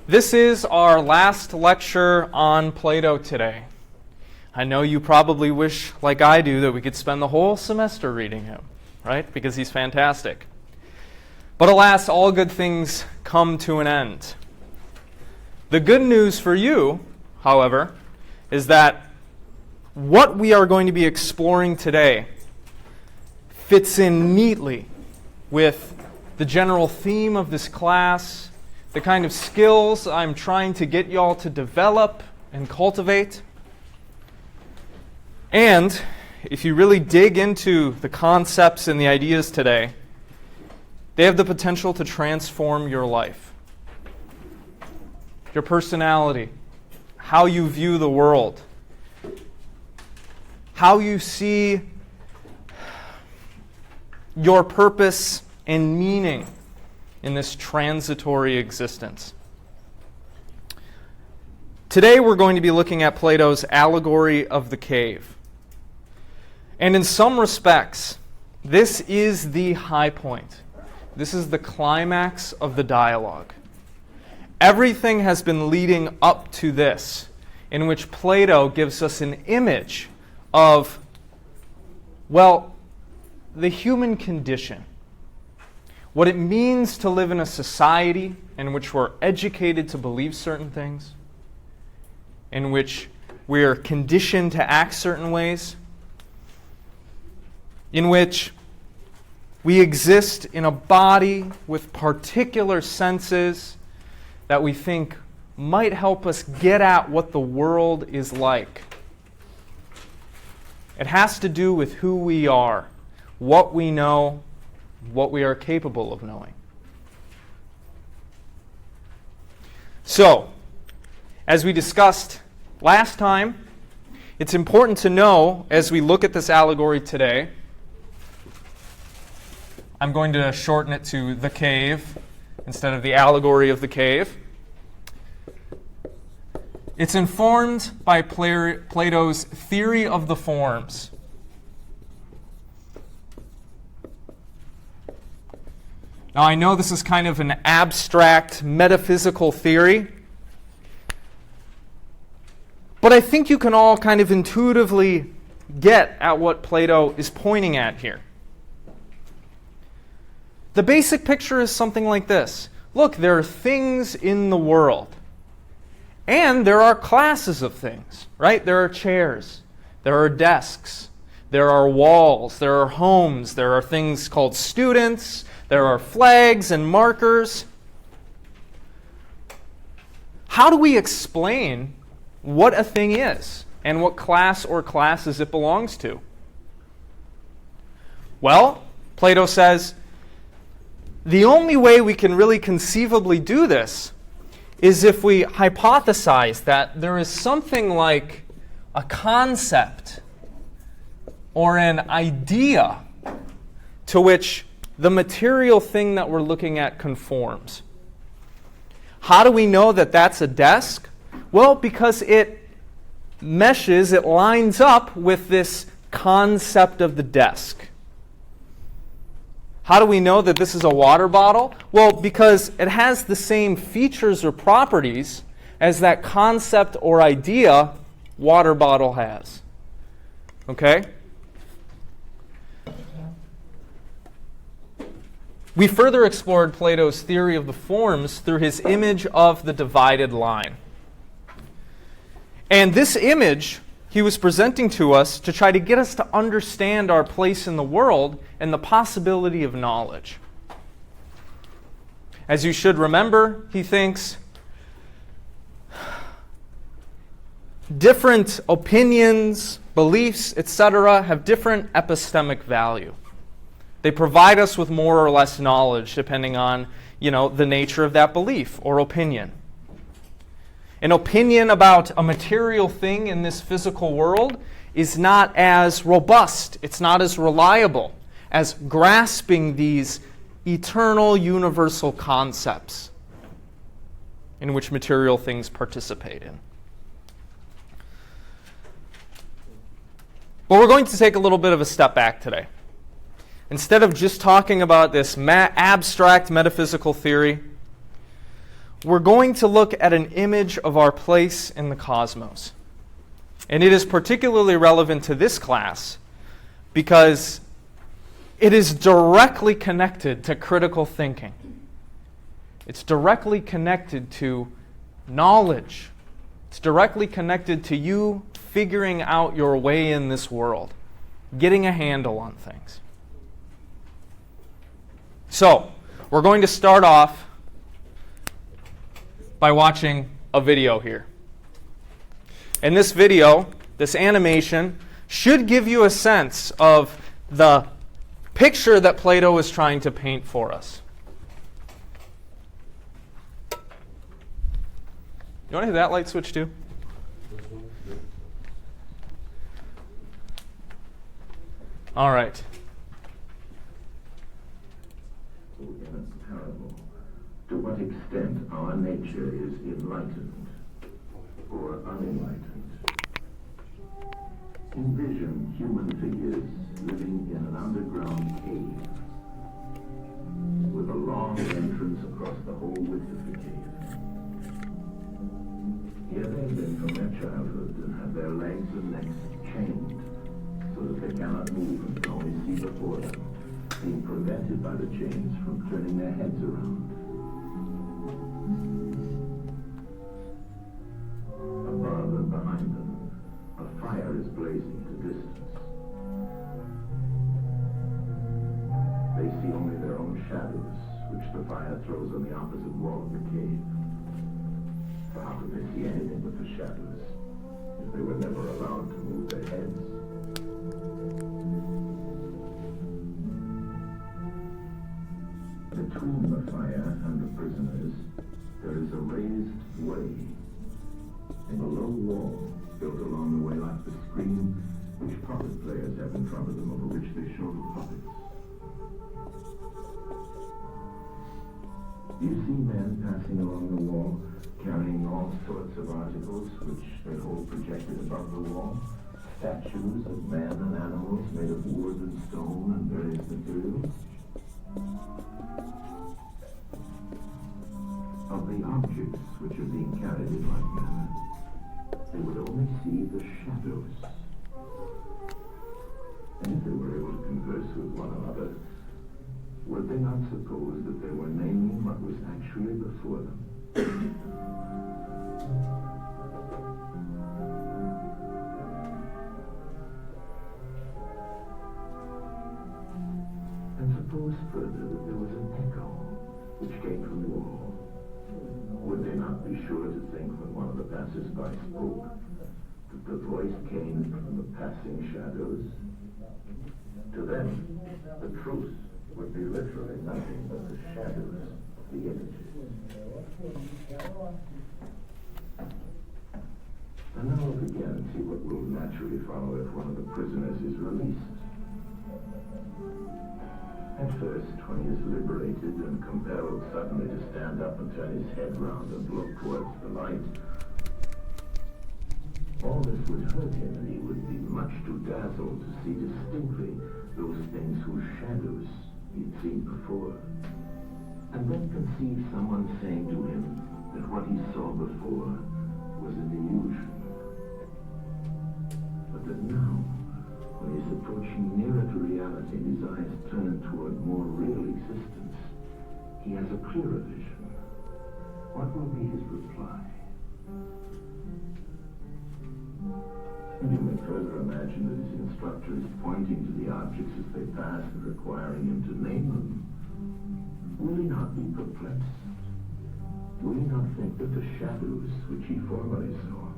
This is our last lecture on Plato today. I know you probably wish, like I do, that we could spend the whole semester reading him, right? Because he's fantastic. But alas, all good things come to an end. The good news for you, however, is that what we are going to be exploring today fits in neatly with the general theme of this class, the kind of skills I'm trying to get y'all to develop and cultivate. And if you really dig into the concepts and the ideas today, they have the potential to transform your life, your personality, how you view the world, how you see your purpose and meaning in this transitory existence. Today we're going to be looking at Plato's Allegory of the Cave. And in some respects, this is the high point. This is the climax of the dialogue. Everything has been leading up to this, in which Plato gives us an image of, well, the human condition. What it means to live in a society in which we're educated to believe certain things, in which we're conditioned to act certain ways, in which we exist in a body with particular senses that we think might help us get at what the world is like. It has to do with who we are, what we know, what we are capable of knowing. So, as we discussed last time, it's important to know as we look at this allegory today, I'm going to shorten it to the cave instead of the allegory of the cave. It's informed by Plato's theory of the forms. Now, I know this is kind of an abstract metaphysical theory, but I think you can all kind of intuitively get at what Plato is pointing at here. The basic picture is something like this. Look, there are things in the world, and there are classes of things, right? There are chairs, there are desks, there are walls, there are homes, there are things called students, there are flags and markers. How do we explain what a thing is and what class or classes it belongs to? Well, Plato says, the only way we can really conceivably do this is if we hypothesize that there is something like a concept or an idea to which the material thing that we're looking at conforms. How do we know that that's a desk? Well, because it meshes, it lines up with this concept of the desk. How do we know that this is a water bottle? Well, because it has the same features or properties as that concept or idea water bottle has. Okay? We further explored Plato's theory of the forms through his image of the divided line. And this image he was presenting to us to try to get us to understand our place in the world and the possibility of knowledge. As you should remember, he thinks, different opinions, beliefs, etc. have different epistemic value. They provide us with more or less knowledge depending on, the nature of that belief or opinion. An opinion about a material thing in this physical world is not as robust, it's not as reliable as grasping these eternal universal concepts in which material things participate in. But we're going to take a little bit of a step back today. Instead of just talking about this abstract metaphysical theory, we're going to look at an image of our place in the cosmos. And it is particularly relevant to this class because it is directly connected to critical thinking. It's directly connected to knowledge. It's directly connected to you figuring out your way in this world, getting a handle on things. So, we're going to start off by watching a video here. And this video, this animation, should give you a sense of the picture that Plato is trying to paint for us. You want to hit that light switch too? All right. To what extent our nature is enlightened or unenlightened. Envision human figures living in an underground cave with a long entrance across the whole width of the cave. Here they live from their childhood and have their legs and necks chained so that they cannot move and can only see before them, being prevented by the chains from turning their heads around. Above and behind them, a fire is blazing at a distance. They see only their own shadows, which the fire throws on the opposite wall of the cave. For how could they see anything but the shadows if they were never allowed to move their heads? Between the fire and the prisoners, there is a raised way. In a low wall built along the way like the screen which puppet players have in front of them over which they show the puppets. You see men passing along the wall carrying all sorts of articles which they hold projected above the wall. Statues of men and animals made of wood and stone and various materials. Of the objects which are being carried in like manner, they would only see the shadows. And if they were able to converse with one another, would they not suppose that they were naming what was actually before them? And suppose further that there was an echo which came from the wall. Would they not be sure to think when one of the passers-by spoke that the voice came from the passing shadows? To them, the truth would be literally nothing but the shadows, the images. And now look again and see what will naturally follow if one of the prisoners is released. At first, when he is liberated and compelled suddenly to stand up and turn his head round and look towards the light, all this would hurt him, and he would be much too dazzled to see distinctly those things whose shadows he had seen before. And then conceive someone saying to him that what he saw before was an illusion. But that now, when he is approaching nearer to reality and his eyes turn toward more real existence, he has a clearer vision. What will be his reply? And you may further imagine that his instructor is pointing to the objects as they pass and requiring him to name them. Will he not be perplexed? Will he not think that the shadows which he formerly saw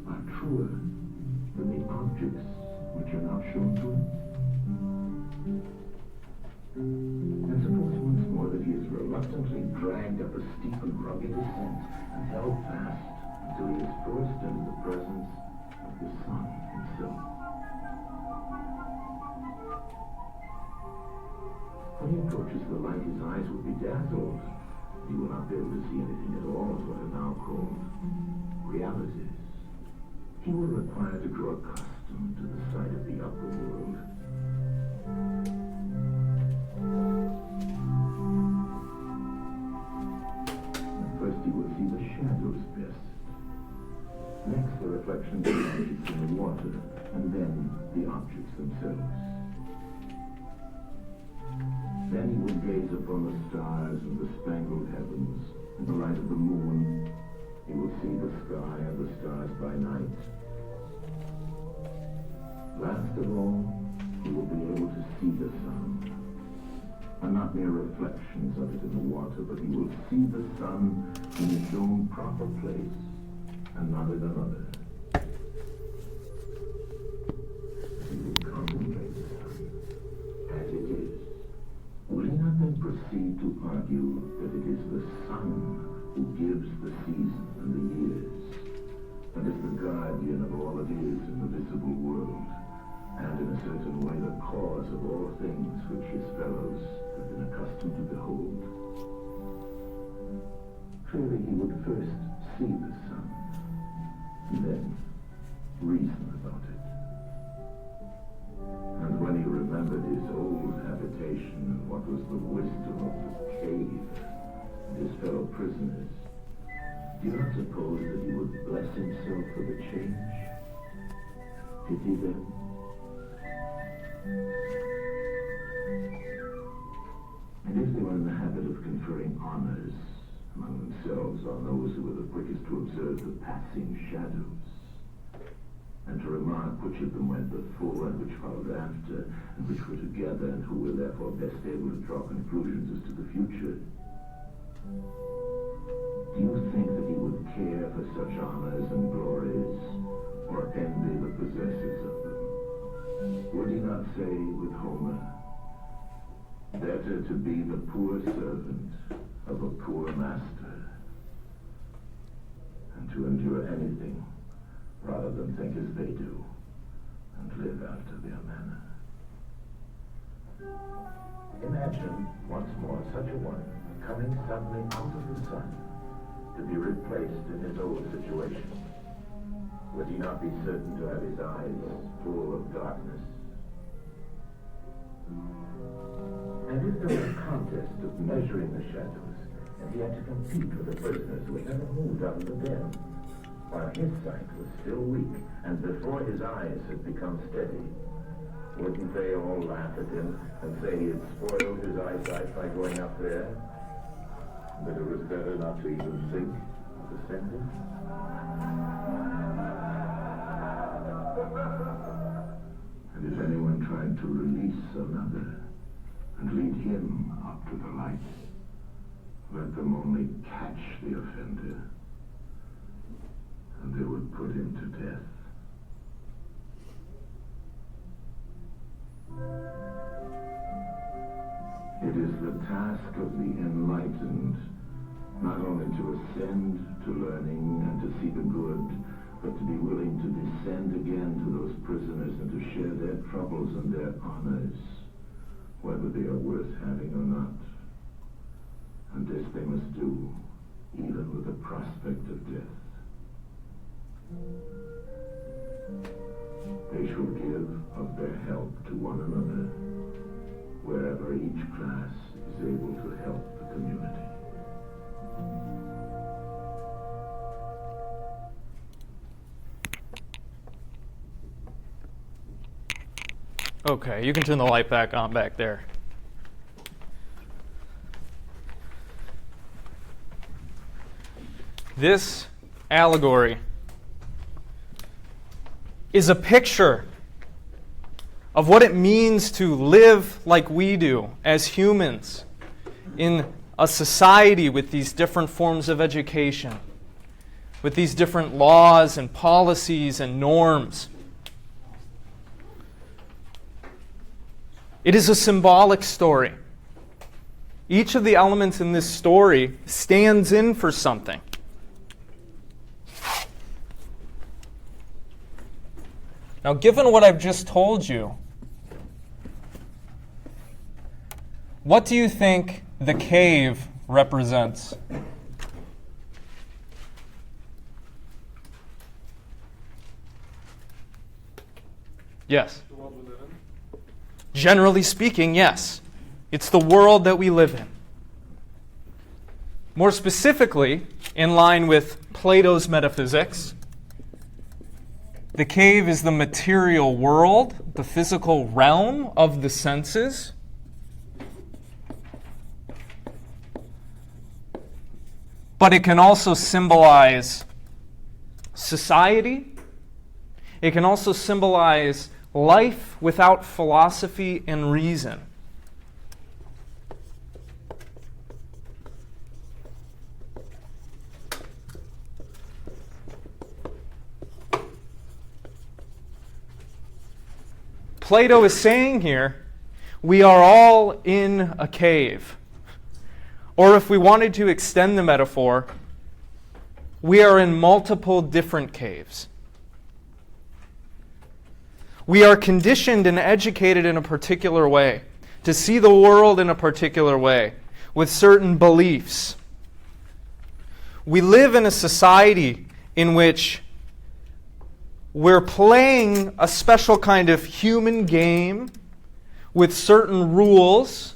are truer than the objects which are now shown to him? And suppose once more that he is reluctantly dragged up a steep and rugged descent and held fast until he is forced into the presence of the sun himself. When he approaches the light, his eyes will be dazzled. He will not be able to see anything at all of what are now called realities. He will require to grow accustomed to the sight of the upper world. And first he will see the shadows best. Next, the reflections of objects in the water, and then the objects themselves. Then he will gaze upon the stars and the spangled heavens. In the light of the moon, he will see the sky and the stars by night. Last of all, he will be able to see the sun. And not mere reflections of it in the water, but he will see the sun in its own proper place, and not in another. He will contemplate the sun as it is. Will he not then proceed to argue that it is the sun who gives the season and the years, and is the guardian of all that is in the visible world, and in a certain way the cause of all things which his fellows have been accustomed to behold? Clearly he would first see the sun, and then reason about it. And when he remembered his old habitation and what was the wisdom of the cave and his fellow prisoners, do you not suppose that he would bless himself for the change? Pity them? And if they were in the habit of conferring honors among themselves on those who were the quickest to observe the passing shadows, and to remark which of them went before and which followed after, and which were together, and who were therefore best able to draw conclusions as to the future, do you think that he would care for such honors and glories, or envy the possessors of them? Would he not say with Homer, better to be the poor servant of a poor master, and to endure anything rather than think as they do, and live after their manner? Imagine, once more, such a one coming suddenly out of the sun to be replaced in his old situation. Would he not be certain to have his eyes full of darkness? And if there were a contest of measuring the shadows, and he had to compete with the prisoners who had never moved out of the den, while his sight was still weak, and before his eyes had become steady, wouldn't they all laugh at him and say he had spoiled his eyesight by going up there? That it was better not to even think of ascending? And if anyone tried to release another and lead him up to the light, let them only catch the offender, and they would put him to death. It is the task of the enlightened not only to ascend to learning and to see the good, but to be willing to descend again to those prisoners and to share their troubles and their honors, whether they are worth having or not. And this they must do, even with the prospect of death. They shall give of their help to one another, wherever each class is able to help the community. Okay, you can turn the light back on back there. This allegory is a picture of what it means to live like we do as humans in a society with these different forms of education, with these different laws and policies and norms. It is a symbolic story. Each of the elements in this story stands in for something. Now, given what I've just told you, what do you think the cave represents? Yes. The world we live in. Generally speaking, yes. It's the world that we live in. More specifically, in line with Plato's metaphysics, the cave is the material world, the physical realm of the senses. But it can also symbolize society. It can also symbolize life without philosophy and reason. Plato is saying here, we are all in a cave. Or if we wanted to extend the metaphor, we are in multiple different caves. We are conditioned and educated in a particular way, to see the world in a particular way, with certain beliefs. We live in a society in which we're playing a special kind of human game with certain rules.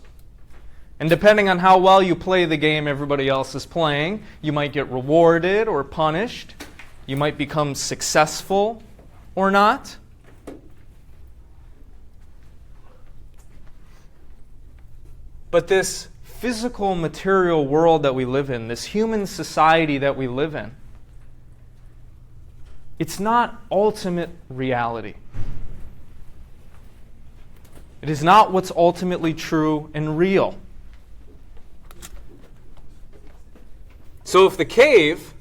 And depending on how well you play the game everybody else is playing, you might get rewarded or punished. You might become successful or not. But this physical, material world that we live in, this human society that we live in, it's not ultimate reality. It is not what's ultimately true and real. So if the cave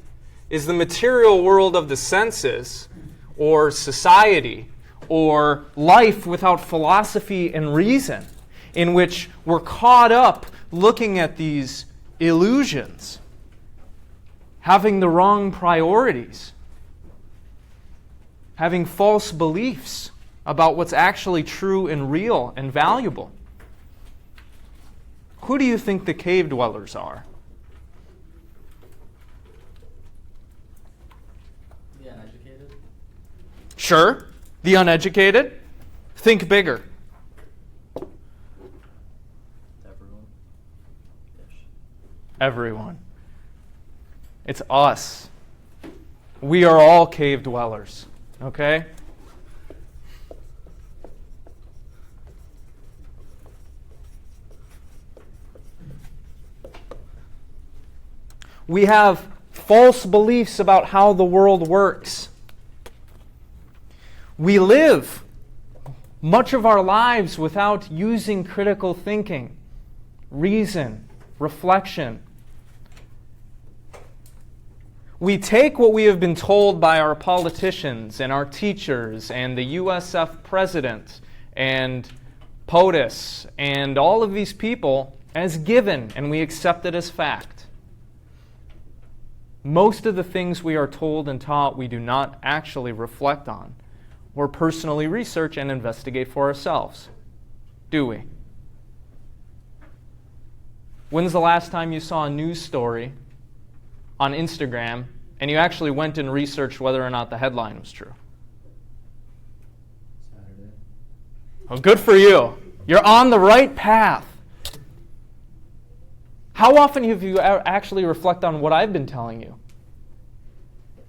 is the material world of the senses, or society, or life without philosophy and reason, in which we're caught up looking at these illusions, having the wrong priorities, having false beliefs about what's actually true and real and valuable. Who do you think the cave dwellers are? The uneducated? Sure. The uneducated? Think bigger. Everyone. Ish. Everyone. It's us. We are all cave dwellers. Okay? We have false beliefs about how the world works. We live much of our lives without using critical thinking, reason, reflection. We take what we have been told by our politicians and our teachers and the USF president and POTUS and all of these people as given, and we accept it as fact. Most of the things we are told and taught we do not actually reflect on or personally research and investigate for ourselves, do we? When's the last time you saw a news story on Instagram and you actually went and researched whether or not the headline was true? Saturday. Well, good for you. You're on the right path. How often have you actually reflected on what I've been telling you?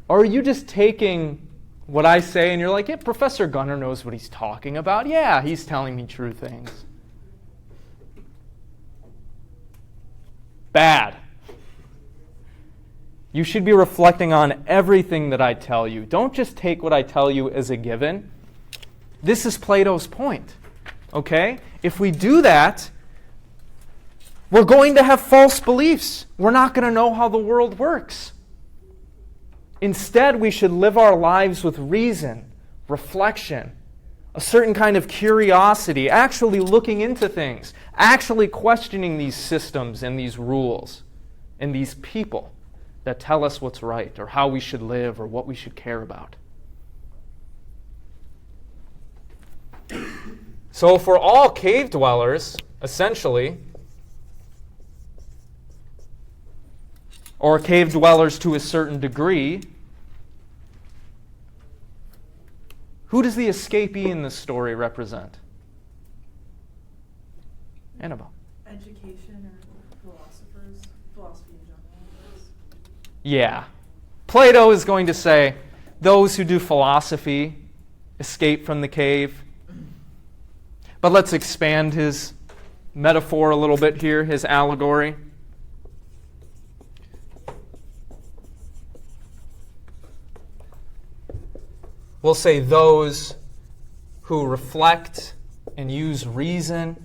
Or are you just taking what I say and you're like, yeah, Professor Gunner knows what he's talking about. Yeah, he's telling me true things. Bad. You should be reflecting on everything that I tell you. Don't just take what I tell you as a given. This is Plato's point. Okay? If we do that, we're going to have false beliefs. We're not going to know how the world works. Instead, we should live our lives with reason, reflection, a certain kind of curiosity, actually looking into things, actually questioning these systems and these rules and these people that tell us what's right or how we should live or what we should care about. So for all cave dwellers, essentially, or cave dwellers to a certain degree, who does the escapee in this story represent? Annabelle. Education or philosophers, philosophy in general. Yeah. Plato is going to say those who do philosophy escape from the cave. But let's expand his metaphor a little bit here, his allegory. We'll say those who reflect and use reason.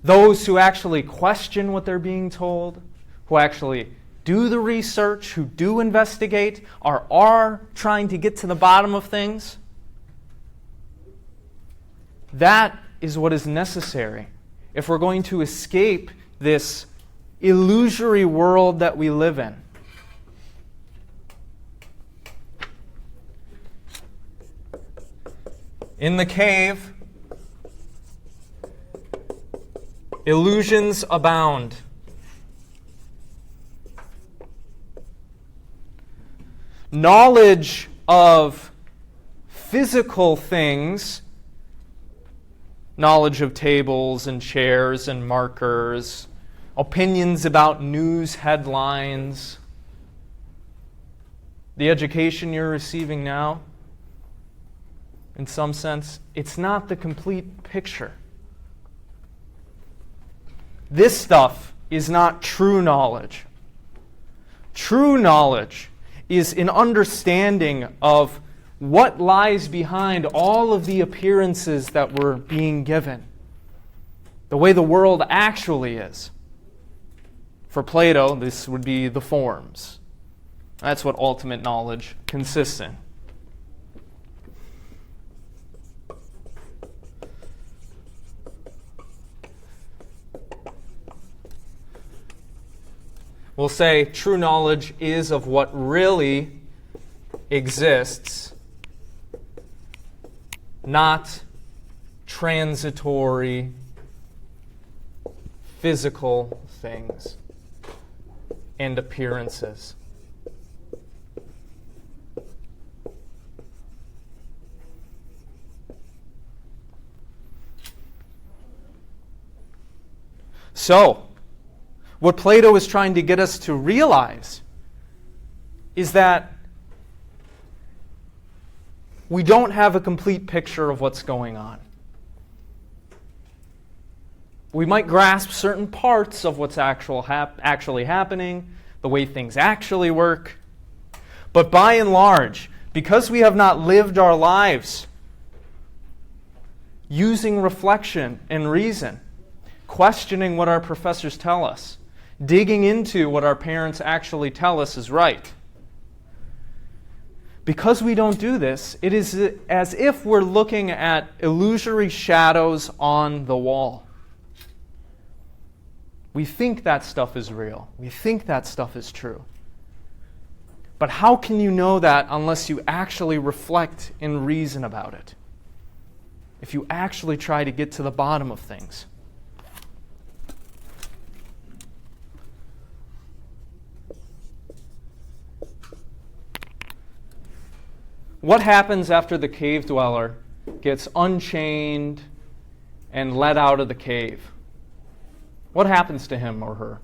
Those who actually question what they're being told, who actually do the research, who do investigate, are trying to get to the bottom of things. That is what is necessary if we're going to escape this illusory world that we live in. In the cave, illusions abound. Knowledge of physical things, knowledge of tables and chairs and markers, opinions about news headlines, the education you're receiving now, in some sense, it's not the complete picture. This stuff is not true knowledge. True knowledge is an understanding of what lies behind all of the appearances that we're being given, the way the world actually is. For Plato, this would be the forms. That's what ultimate knowledge consists in. We'll say true knowledge is of what really exists, not transitory physical things and appearances. So, what Plato is trying to get us to realize is that we don't have a complete picture of what's going on. We might grasp certain parts of what's actually happening, the way things actually work, but by and large, because we have not lived our lives using reflection and reason, questioning what our professors tell us, digging into what our parents actually tell us is right. Because we don't do this, it is as if we're looking at illusory shadows on the wall. We think that stuff is real. We think that stuff is true. But how can you know that unless you actually reflect and reason about it? If you actually try to get to the bottom of things. What happens after the cave dweller gets unchained and let out of the cave? What happens to him or her?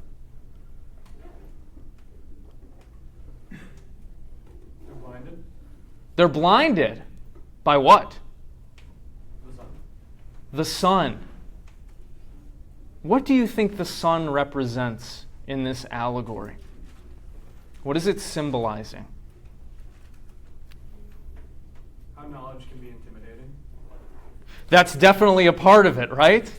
They're blinded. They're blinded. By what? The sun. The sun. What do you think the sun represents in this allegory? What is it symbolizing? How knowledge can be intimidating. That's definitely a part of it, right?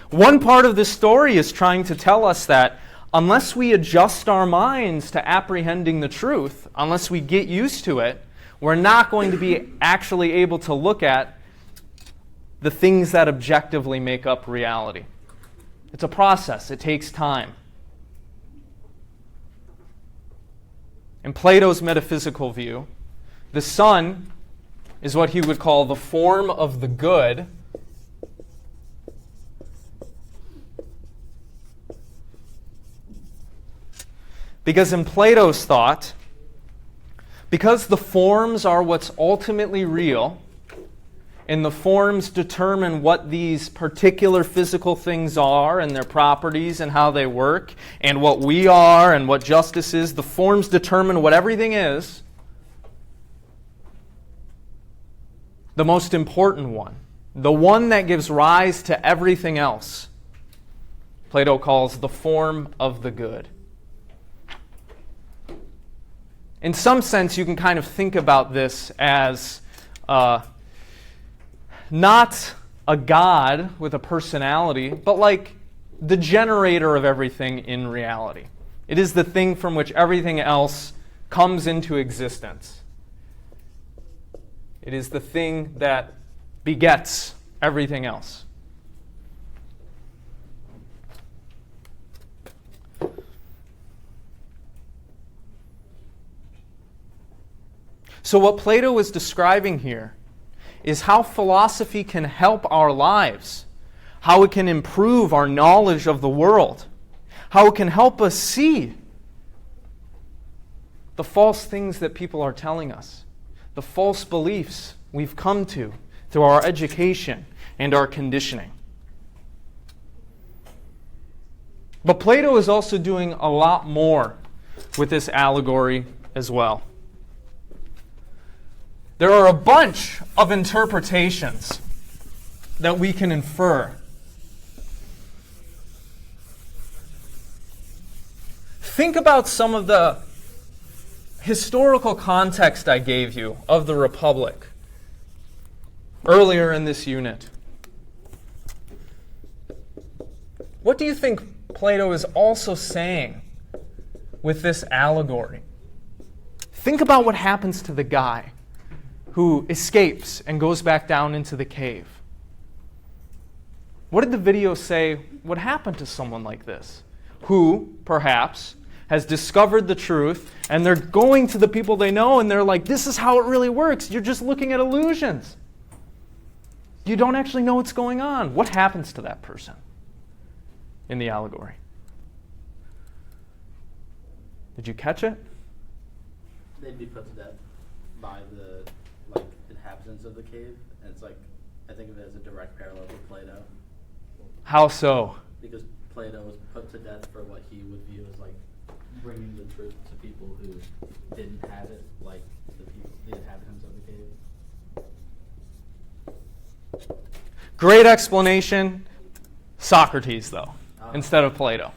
One part of this story is trying to tell us that unless we adjust our minds to apprehending the truth, unless we get used to it, we're not going to be actually able to look at the things that objectively make up reality. It's a process. It takes time. In Plato's metaphysical view, the sun is what he would call the form of the good, because in Plato's thought, because the forms are what's ultimately real, and the forms determine what these particular physical things are and their properties and how they work, and what we are and what justice is. The forms determine what everything is. The most important one, the one that gives rise to everything else, Plato calls the form of the good. In some sense, you can kind of think about this as not a god with a personality, but like the generator of everything in reality. It is the thing from which everything else comes into existence. It is the thing that begets everything else. So what Plato is describing here is how philosophy can help our lives, how it can improve our knowledge of the world, how it can help us see the false things that people are telling us, the false beliefs we've come to through our education and our conditioning. But Plato is also doing a lot more with this allegory as well. There are a bunch of interpretations that we can infer. Think about some of the historical context I gave you of the Republic earlier in this unit. What do you think Plato is also saying with this allegory? Think about what happens to the guy who escapes and goes back down into the cave. What did the video say would happen to someone like this, who, perhaps, has discovered the truth, and they're going to the people they know, and they're like, this is how it really works. You're just looking at illusions. You don't actually know what's going on. What happens to that person in the allegory? Did you catch it? They'd be put to death by the inhabitants of the cave, and it's like, I think of it as a direct parallel to Plato. How so? Because Plato was put to death for what he would view as like bringing the truth to people who didn't have it, like the inhabitants of the cave. Great explanation. Socrates, though, instead of Plato.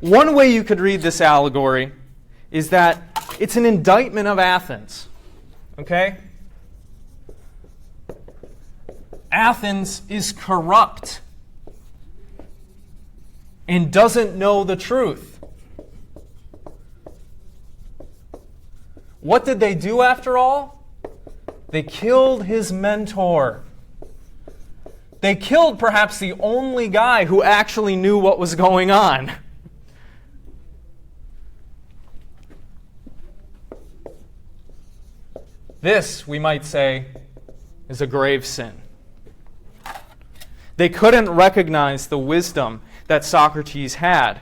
One way you could read this allegory is that it's an indictment of Athens. Okay? Athens is corrupt and doesn't know the truth. What did they do after all? They killed his mentor. They killed perhaps the only guy who actually knew what was going on. This, we might say, is a grave sin. They couldn't recognize the wisdom that Socrates had,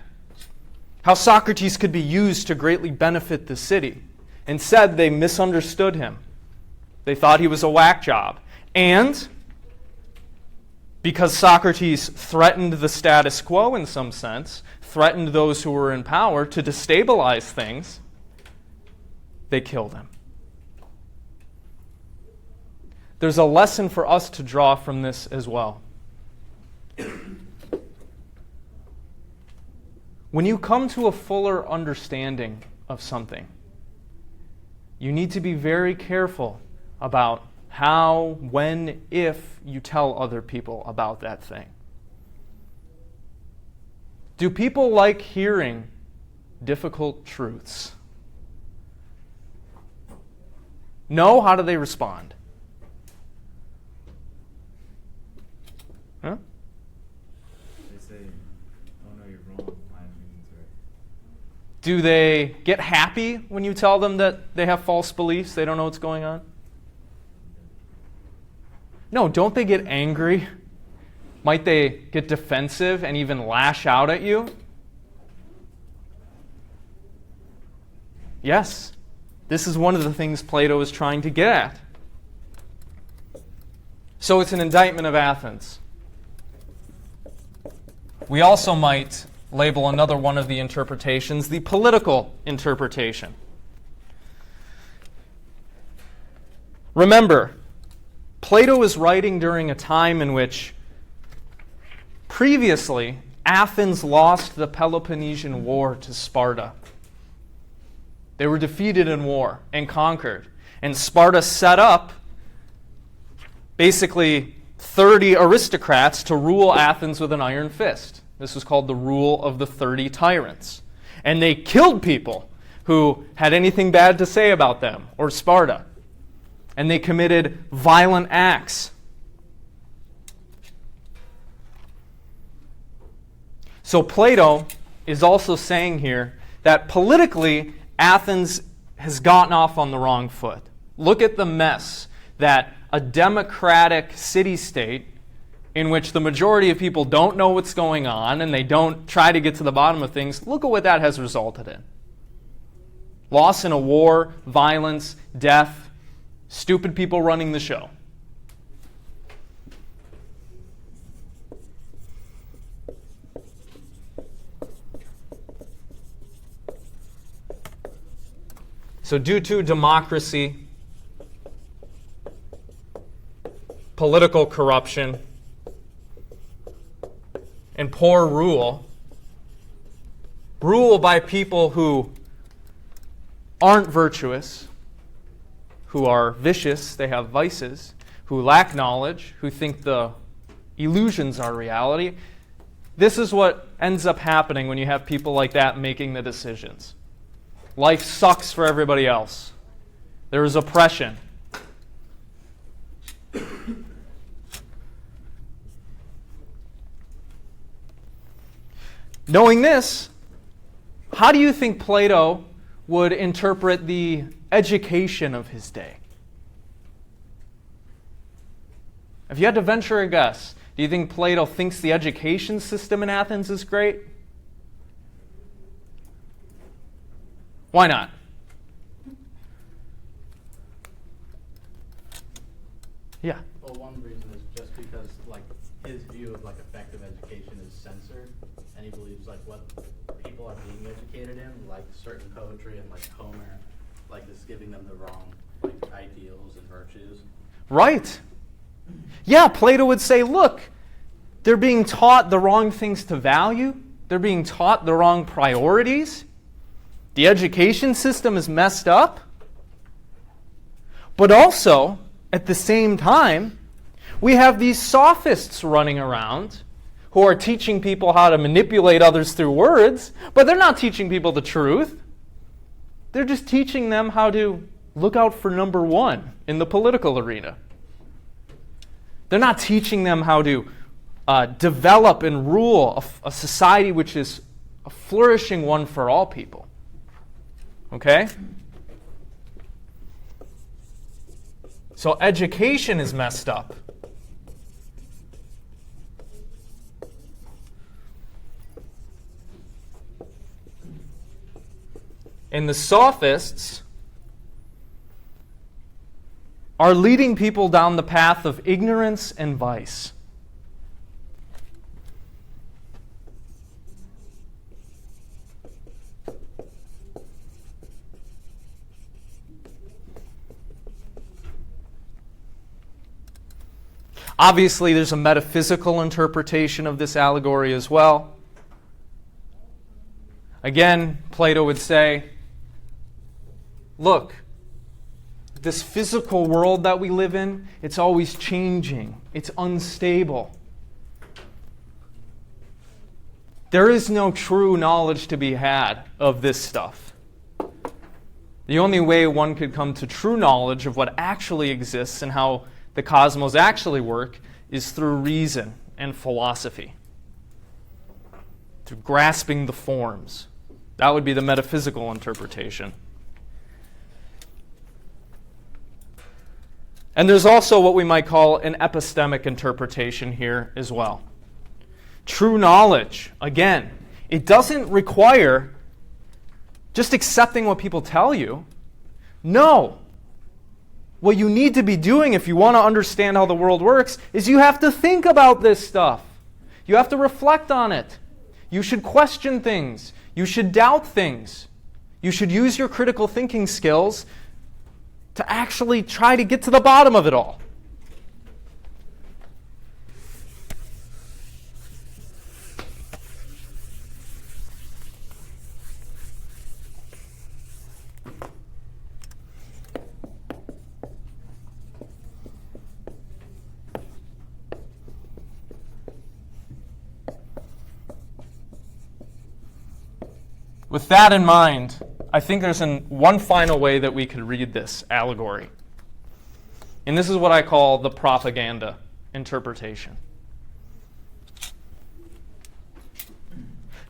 how Socrates could be used to greatly benefit the city. Instead, they misunderstood him. They thought he was a whack job. And because Socrates threatened the status quo in some sense, threatened those who were in power to destabilize things, they killed him. There's a lesson for us to draw from this as well. When you come to a fuller understanding of something, you need to be very careful about how, when, if you tell other people about that thing. Do people like hearing difficult truths? No? How do they respond? Huh? They say, oh no, you're wrong. My opinion's right. Do they get happy when you tell them that they have false beliefs, they don't know what's going on? No, don't they get angry? Might they get defensive and even lash out at you? Yes, this is one of the things Plato is trying to get at. So it's an indictment of Athens. We also might label another one of the interpretations the political interpretation. Remember, Plato is writing during a time in which previously Athens lost the Peloponnesian War to Sparta. They were defeated in war and conquered. And Sparta set up basically 30 aristocrats to rule Athens with an iron fist. This was called the rule of the 30 tyrants. And they killed people who had anything bad to say about them or Sparta. And they committed violent acts. So Plato is also saying here that politically Athens has gotten off on the wrong foot. Look at the mess that a democratic city-state in which the majority of people don't know what's going on and they don't try to get to the bottom of things, look at what that has resulted in. Loss in a war, violence, death, stupid people running the show. So due to democracy, political corruption, and poor rule by people who aren't virtuous, who are vicious, they have vices, who lack knowledge, who think the illusions are reality. This is what ends up happening when you have people like that making the decisions. Life sucks for everybody else. There is oppression. Knowing this, how do you think Plato would interpret the education of his day? If you had to venture a guess, do you think Plato thinks the education system in Athens is great? Why not? Yeah. Well, one reason is just because his view of effective education is censored, and he believes what people are being educated in, like certain poetry and Homer, is giving them the wrong ideals and virtues. Right. Yeah, Plato would say, look, they're being taught the wrong things to value. They're being taught the wrong priorities. The education system is messed up. But also, at the same time, we have these sophists running around who are teaching people how to manipulate others through words, but they're not teaching people the truth. They're just teaching them how to look out for number one in the political arena. They're not teaching them how to develop and rule a society which is a flourishing one for all people. Okay? So education is messed up. And the sophists are leading people down the path of ignorance and vice. Obviously, there's a metaphysical interpretation of this allegory as well. Again, Plato would say, look, this physical world that we live in, it's always changing. It's unstable. There is no true knowledge to be had of this stuff. The only way one could come to true knowledge of what actually exists and how the cosmos actually work is through reason and philosophy, through grasping the forms. That would be the metaphysical interpretation. And there's also what we might call an epistemic interpretation here as well. True knowledge, again, it doesn't require just accepting what people tell you. No. what you need to be doing if you want to understand how the world works is you have to think about this stuff. You have to reflect on it. You should question things. You should doubt things. You should use your critical thinking skills to actually try to get to the bottom of it all. With that in mind, I think there's one final way that we could read this allegory. And this is what I call the propaganda interpretation.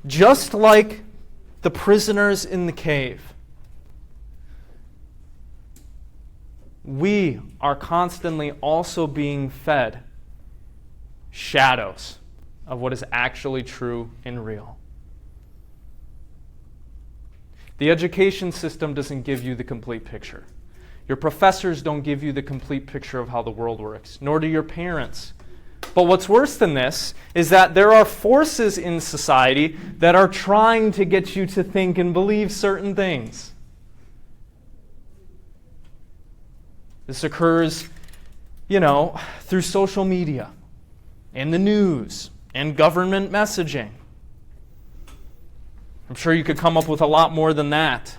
Just like the prisoners in the cave, we are constantly also being fed shadows of what is actually true and real. The education system doesn't give you the complete picture. Your professors don't give you the complete picture of how the world works, nor do your parents. But what's worse than this is that there are forces in society that are trying to get you to think and believe certain things. This occurs, through social media and the news and government messaging. I'm sure you could come up with a lot more than that.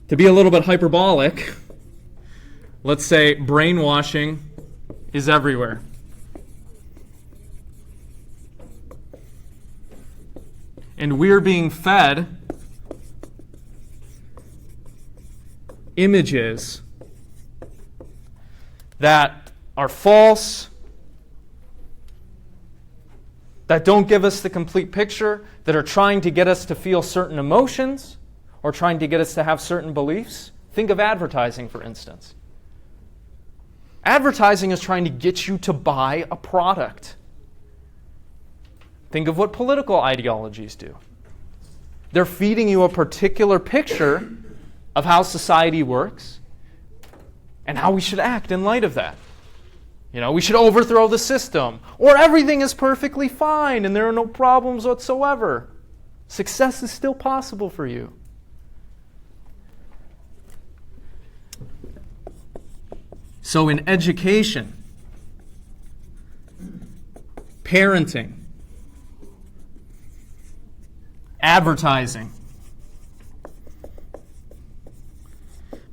To be a little bit hyperbolic, let's say brainwashing is everywhere. And we're being fed images that are false, that don't give us the complete picture, that are trying to get us to feel certain emotions or trying to get us to have certain beliefs. Think of advertising, for instance. Advertising is trying to get you to buy a product. Think of what political ideologies do. They're feeding you a particular picture of how society works and how we should act in light of that. We should overthrow the system, or everything is perfectly fine and there are no problems whatsoever. Success is still possible for you. So in education, parenting, advertising,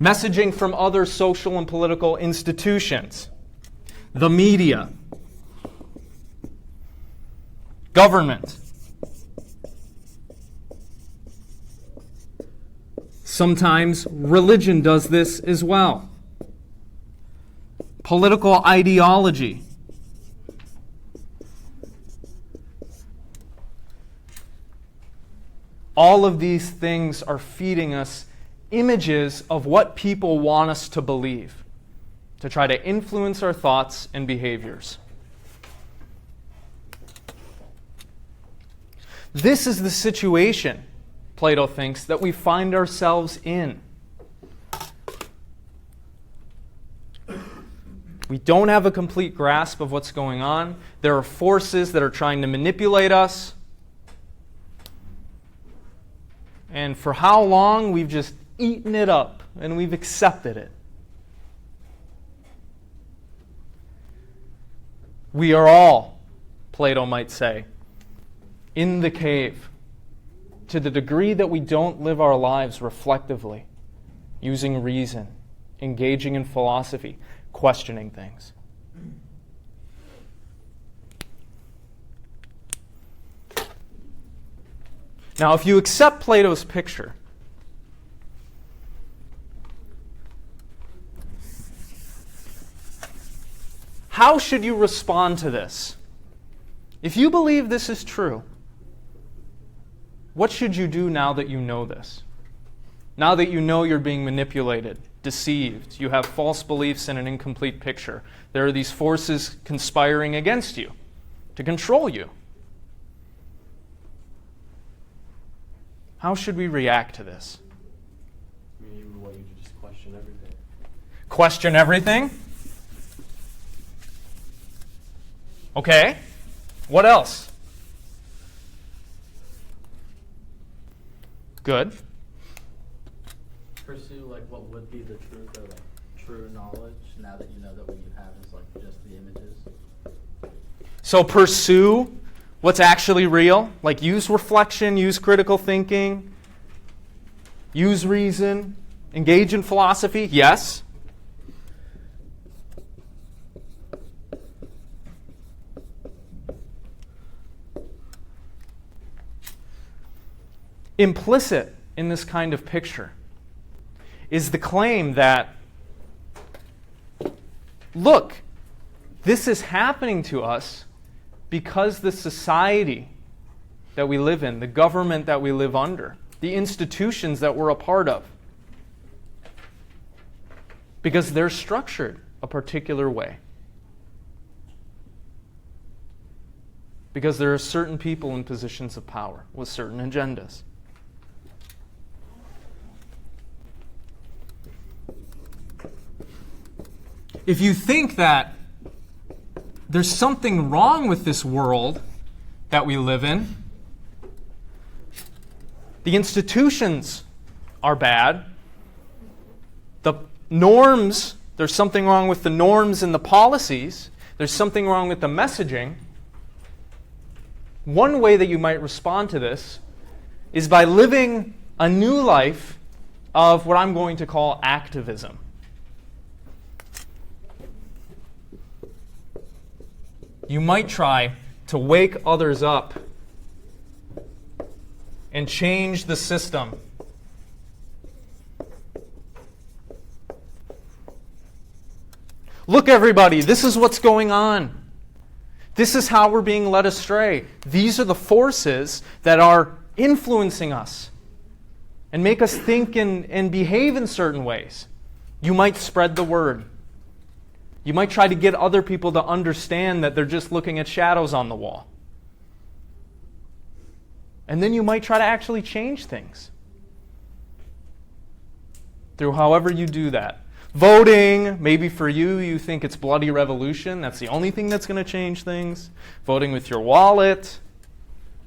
messaging from other social and political institutions, the media, government, sometimes religion does this as well. Political ideology. All of these things are feeding us images of what people want us to believe, to try to influence our thoughts and behaviors. This is the situation, Plato thinks, that we find ourselves in. We don't have a complete grasp of what's going on. There are forces that are trying to manipulate us. And for how long we've just eaten it up and we've accepted it. We are all, Plato might say, in the cave to the degree that we don't live our lives reflectively, using reason, engaging in philosophy, questioning things. Now, if you accept Plato's picture, how should you respond to this? If you believe this is true, what should you do now that you know this? Now that you know you're being manipulated, deceived, you have false beliefs and an incomplete picture. There are these forces conspiring against you to control you. How should we react to this? I mean, what you just Question everything. Okay. What else? Good. Pursue like what would be the truth or like true knowledge now that you know that what you have is like just the images. So pursue what's actually real. Like use reflection, use critical thinking, use reason, engage in philosophy. Yes. Implicit in this kind of picture is the claim that, look, this is happening to us because the society that we live in, the government that we live under, the institutions that we're a part of, because they're structured a particular way. Because there are certain people in positions of power with certain agendas. If you think that there's something wrong with this world that we live in, the institutions are bad, the norms, there's something wrong with the norms and the policies, there's something wrong with the messaging, one way that you might respond to this is by living a new life of what I'm going to call activism. You might try to wake others up and change the system. Look, everybody, this is what's going on. This is how we're being led astray. These are the forces that are influencing us and make us think and behave in certain ways. You might spread the word. You might try to get other people to understand that they're just looking at shadows on the wall. And then you might try to actually change things through however you do that. Voting, maybe for you, you think it's bloody revolution. That's the only thing that's going to change things. Voting with your wallet,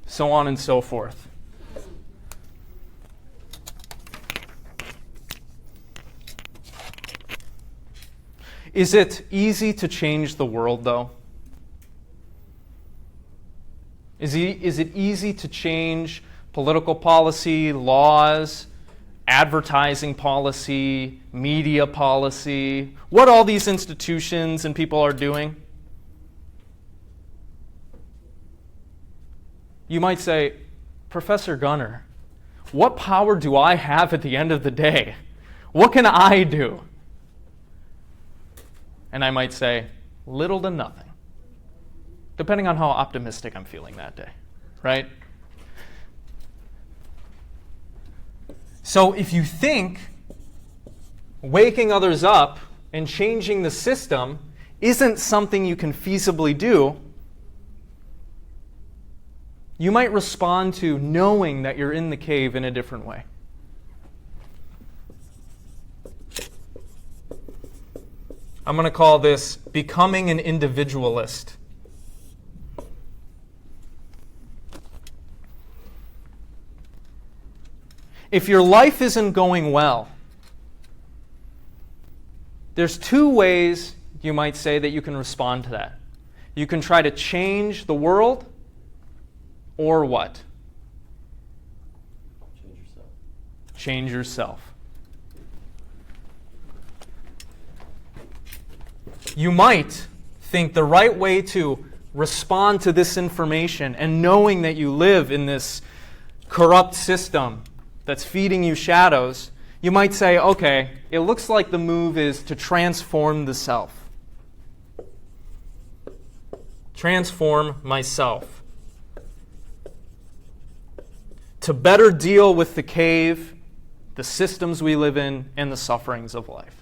so on and so forth. Is it easy to change the world, though? Is it easy to change political policy, laws, advertising policy, media policy, what all these institutions and people are doing? You might say, Professor Gunner, what power do I have at the end of the day? What can I do? And I might say, little to nothing, depending on how optimistic I'm feeling that day, right? So if you think waking others up and changing the system isn't something you can feasibly do, you might respond to knowing that you're in the cave in a different way. I'm going to call this becoming an individualist. If your life isn't going well, there's two ways, you might say, that you can respond to that. You can try to change the world, or what? Change yourself. Change yourself. You might think the right way to respond to this information and knowing that you live in this corrupt system that's feeding you shadows, you might say, okay, it looks like the move is to transform the self. Transform myself. To better deal with the cave, the systems we live in, and the sufferings of life.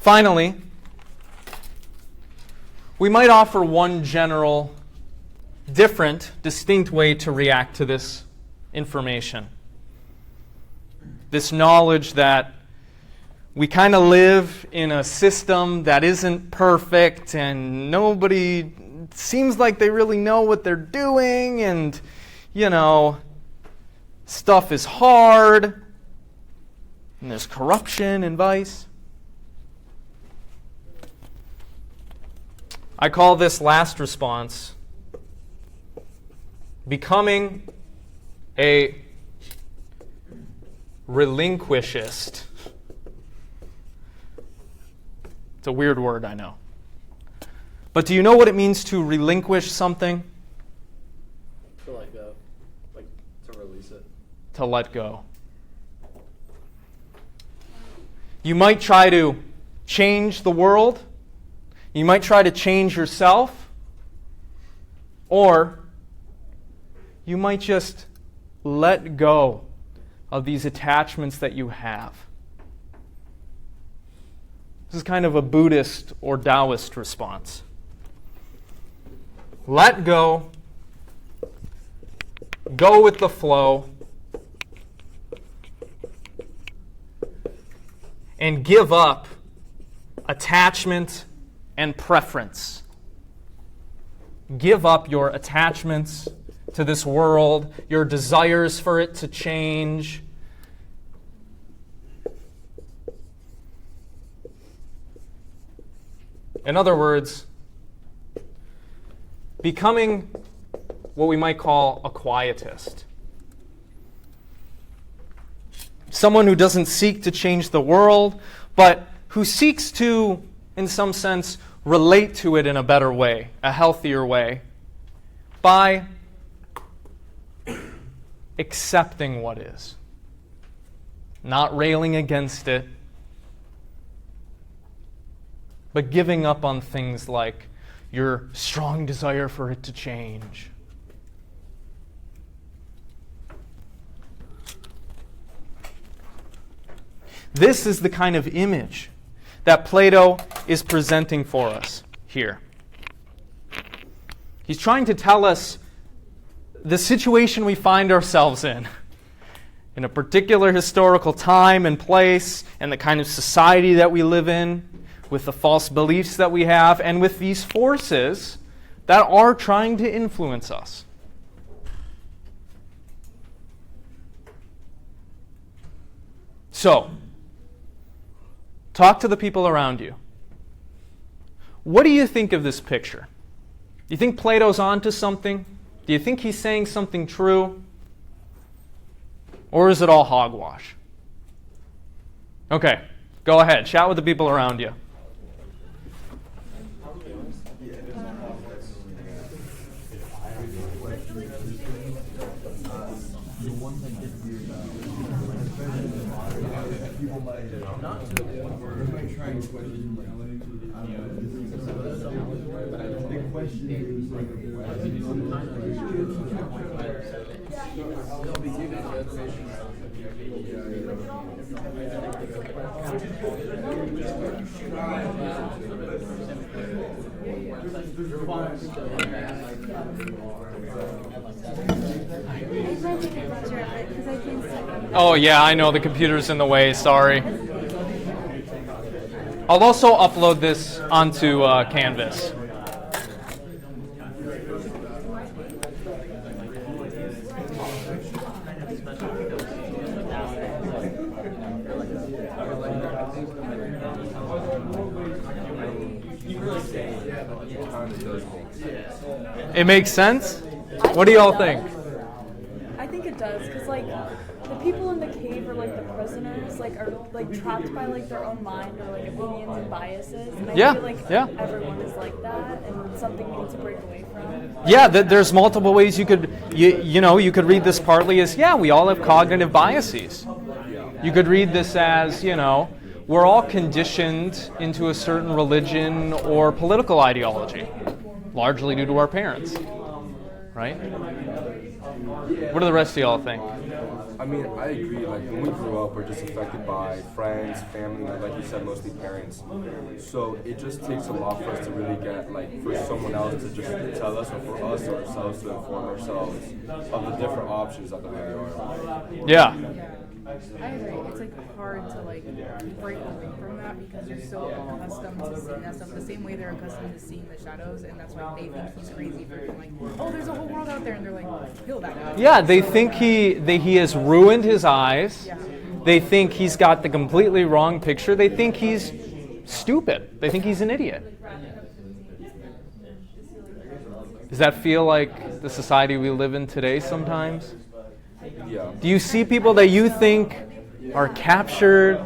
Finally, we might offer one general, different, distinct way to react to this information. This knowledge that we kind of live in a system that isn't perfect and nobody seems like they really know what they're doing, and, stuff is hard, and there's corruption and vice. I call this last response becoming a relinquishist. It's a weird word, I know. But do you know what it means to relinquish something? To let go, like to release it. To let go. You might try to change the world. You might try to change yourself. Or you might just let go of these attachments that you have. This is kind of a Buddhist or Taoist response. Let go. Go with the flow. And give up attachment and preference. Give up your attachments to this world, your desires for it to change. In other words, becoming what we might call a quietist. Someone who doesn't seek to change the world, but who seeks to, in some sense, relate to it in a better way, a healthier way, by accepting what is, not railing against it, but giving up on things like your strong desire for it to change. This is the kind of image that Plato is presenting for us here. He's trying to tell us the situation we find ourselves in a particular historical time and place, and the kind of society that we live in, with the false beliefs that we have, and with these forces that are trying to influence us. So, talk to the people around you. What do you think of this picture? Do you think Plato's onto something? Do you think he's saying something true? Or is it all hogwash? Okay, go ahead. Chat with the people around you. Oh yeah, I know the computer's in the way, sorry. I'll also upload this onto Canvas. It makes sense? What do y'all think? I think it does, because the people in the cave are the prisoners, are trapped by their own mind or opinions and biases. And I feel everyone is like that, and something we need to break away from. Yeah, there's multiple ways you could you could read this partly as we all have cognitive biases. You could read this as we're all conditioned into a certain religion or political ideology, largely due to our parents. right? What do the rest of y'all think? I mean, I agree. Like, when we grew up, we're just affected by friends, family, like you said, mostly parents. So it just takes a lot for us to really get, like, for someone else to just tell us, or for us or ourselves to inform ourselves of the different options that there really are. Yeah. I agree. It's like hard to like break away from that because you're so accustomed to seeing that stuff the same way they're accustomed to seeing the shadows, and that's why they think he's crazy for being like, oh, there's a whole world out there, and they're like, kill that guy. Yeah, they think he has ruined his eyes. Yeah. They think he's got the completely wrong picture. They think he's stupid. They think he's an idiot. Does that feel like the society we live in today sometimes? Yeah. Do you see people that you think are captured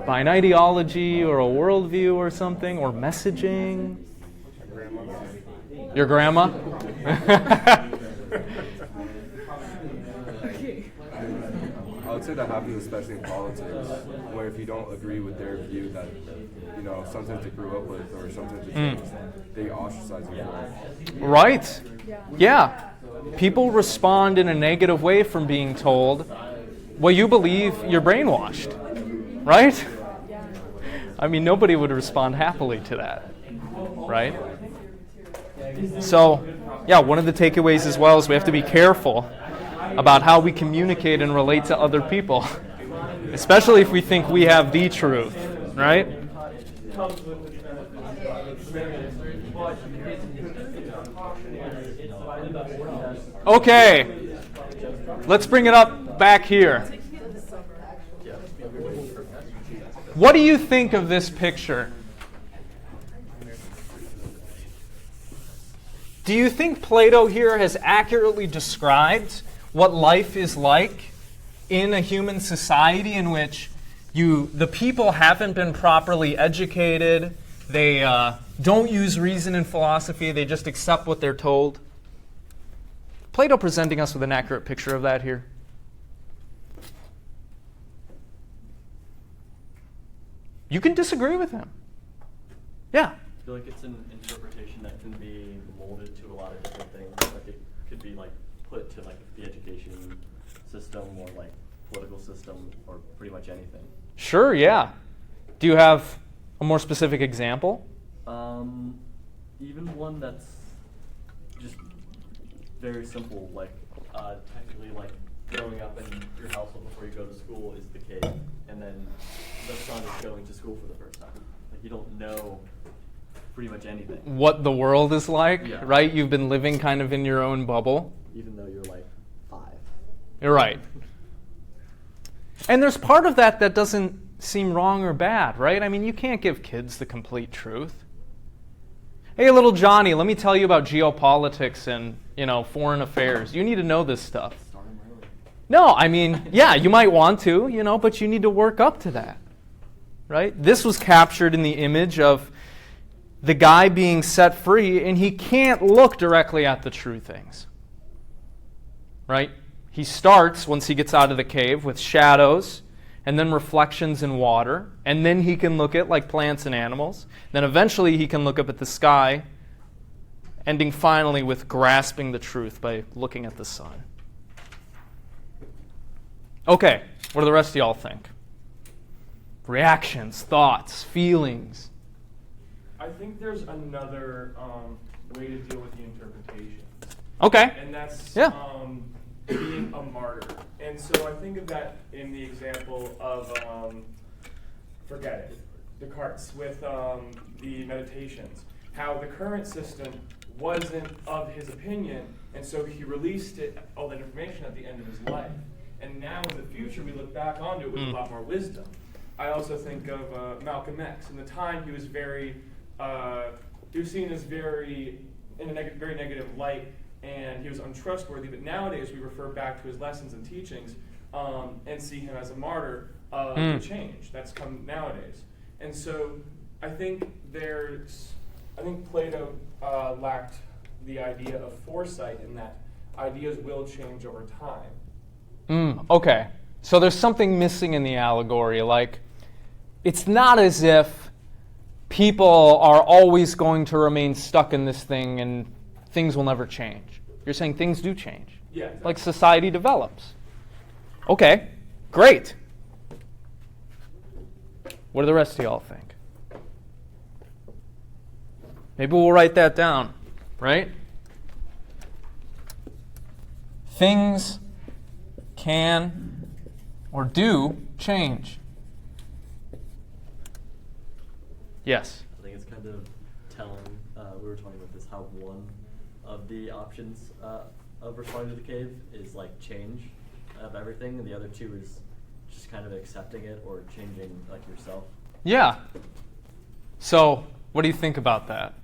by an ideology or a worldview or something, or messaging? Your grandma? I would say that happens especially in politics, where if you don't agree with their view that, you know, sometimes they grew up with or sometimes they ostracize you for it. Right. Yeah. People respond in a negative way from being told, well, you believe you're brainwashed, right? I mean, nobody would respond happily to that, right? So, yeah, one of the takeaways as well is we have to be careful about how we communicate and relate to other people, especially if we think we have the truth, right? Okay, let's bring it up back here. What do you think of this picture? Do you think Plato here has accurately described what life is like in a human society in which the people haven't been properly educated, they don't use reason and philosophy, they just accept what they're told? Plato presenting us with an accurate picture of that here. You can disagree with him. Yeah. I feel like it's an interpretation that can be molded to a lot of different things. Like it could be like put to like the education system or like political system or pretty much anything. Sure, yeah. Do you have a more specific example? Even one that's just very simple, like technically like growing up in your household before you go to school is the cave, and then the son is going to school for the first time. Like you don't know pretty much anything. What the world is like, Yeah. right? You've been living kind of in your own bubble. Even though you're like 5. You're right. And there's part of that that doesn't seem wrong or bad, right? I mean, you can't give kids the complete truth. Hey, little Johnny, let me tell you about geopolitics and, foreign affairs. You need to know this stuff. No, I mean, yeah, you might want to, but you need to work up to that, right? This was captured in the image of the guy being set free, and he can't look directly at the true things, right? He starts, once he gets out of the cave, with shadows, and then reflections in water, and then he can look at like plants and animals. Then eventually he can look up at the sky, ending finally with grasping the truth by looking at the sun. Okay, what do the rest of y'all think? Reactions, thoughts, feelings. I think there's another way to deal with the interpretation. Okay. And that's Yeah. Being a martyr. And so I think of that in the example of, forget it, Descartes with the meditations. How the current system wasn't of his opinion, and so he released all that information at the end of his life. And now in the future, we look back onto it with a lot more wisdom. I also think of Malcolm X. In the time, he was seen as very in a very negative light, and he was untrustworthy. But nowadays, we refer back to his lessons and teachings and see him as a martyr to change. That's come nowadays. And so I think Plato lacked the idea of foresight in that ideas will change over time. Okay. So there's something missing in the allegory. Like, it's not as if people are always going to remain stuck in this thing and things will never change. You're saying things do change. Yeah. Exactly. Like society develops. Okay, great. What do the rest of y'all think? Maybe we'll write that down, right? Things can or do change. Yes. I think it's kind of telling, we were talking about this, how one of the options of responding to the cave is like change of everything, and the other two is just kind of accepting it or changing like yourself. Yeah. So, what do you think about that?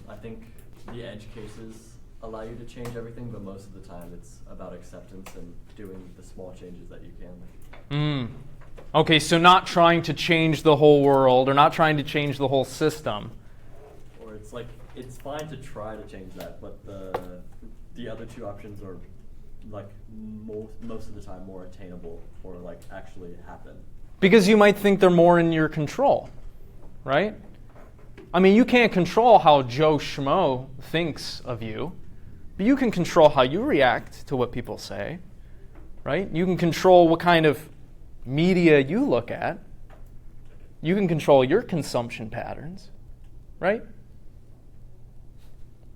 I think the edge cases allow you to change everything, but most of the time it's about acceptance and doing the small changes that you can. Okay, so not trying to change the whole world or not trying to change the whole system. Or it's like, it's fine to try to change that, but the other two options are like most of the time more attainable or like actually happen. Because you might think they're more in your control, right? I mean, you can't control how Joe Schmo thinks of you, but you can control how you react to what people say, right? You can control what kind of media you look at. You can control your consumption patterns, right?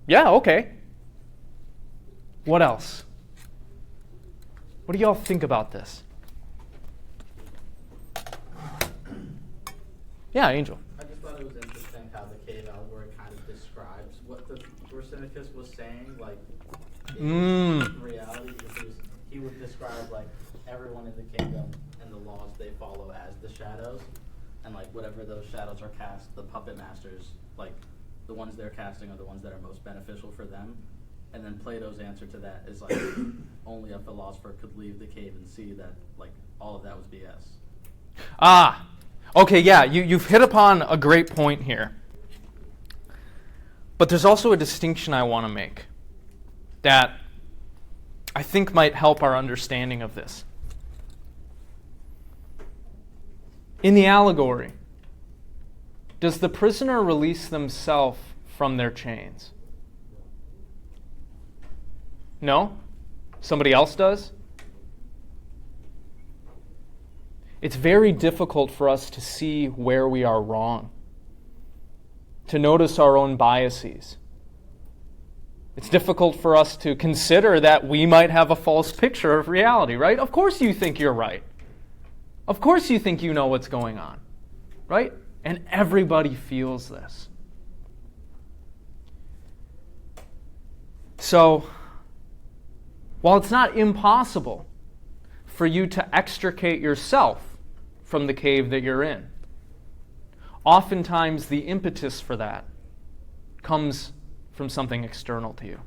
Yeah, okay. What else? What do y'all think about this? Yeah, Angel. I just thought it was interesting how the cave allegory kind of describes what the Thrasymachus was saying, like in reality, because he would describe like everyone in the kingdom and the laws they follow as the shadows, and like whatever those shadows are cast, the puppet masters, like the ones they're casting are the ones that are most beneficial for them. And then Plato's answer to that is like only a philosopher could leave the cave and see that like all of that was BS. Okay, yeah, you've hit upon a great point here. But there's also a distinction I want to make that I think might help our understanding of this. In the allegory, does the prisoner release themselves from their chains? No? Somebody else does? It's very difficult for us to see where we are wrong, to notice our own biases. It's difficult for us to consider that we might have a false picture of reality, right? Of course you think you're right. Of course you think you know what's going on, right? And everybody feels this. So, while it's not impossible for you to extricate yourself from the cave that you're in, oftentimes the impetus for that comes from something external to you.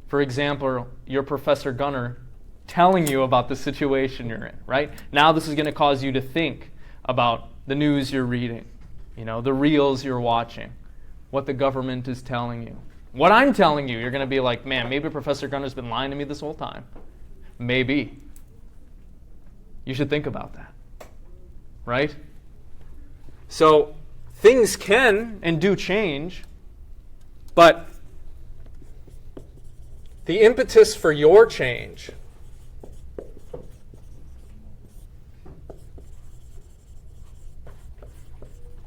For example, your Professor Gunner telling you about the situation you're in, right? Now this is going to cause you to think about the news you're reading, the reels you're watching, what the government is telling you. What I'm telling you, you're going to be like, man, maybe Professor Gunner's been lying to me this whole time. Maybe. You should think about that. Right? So, things can and do change, but the impetus for your change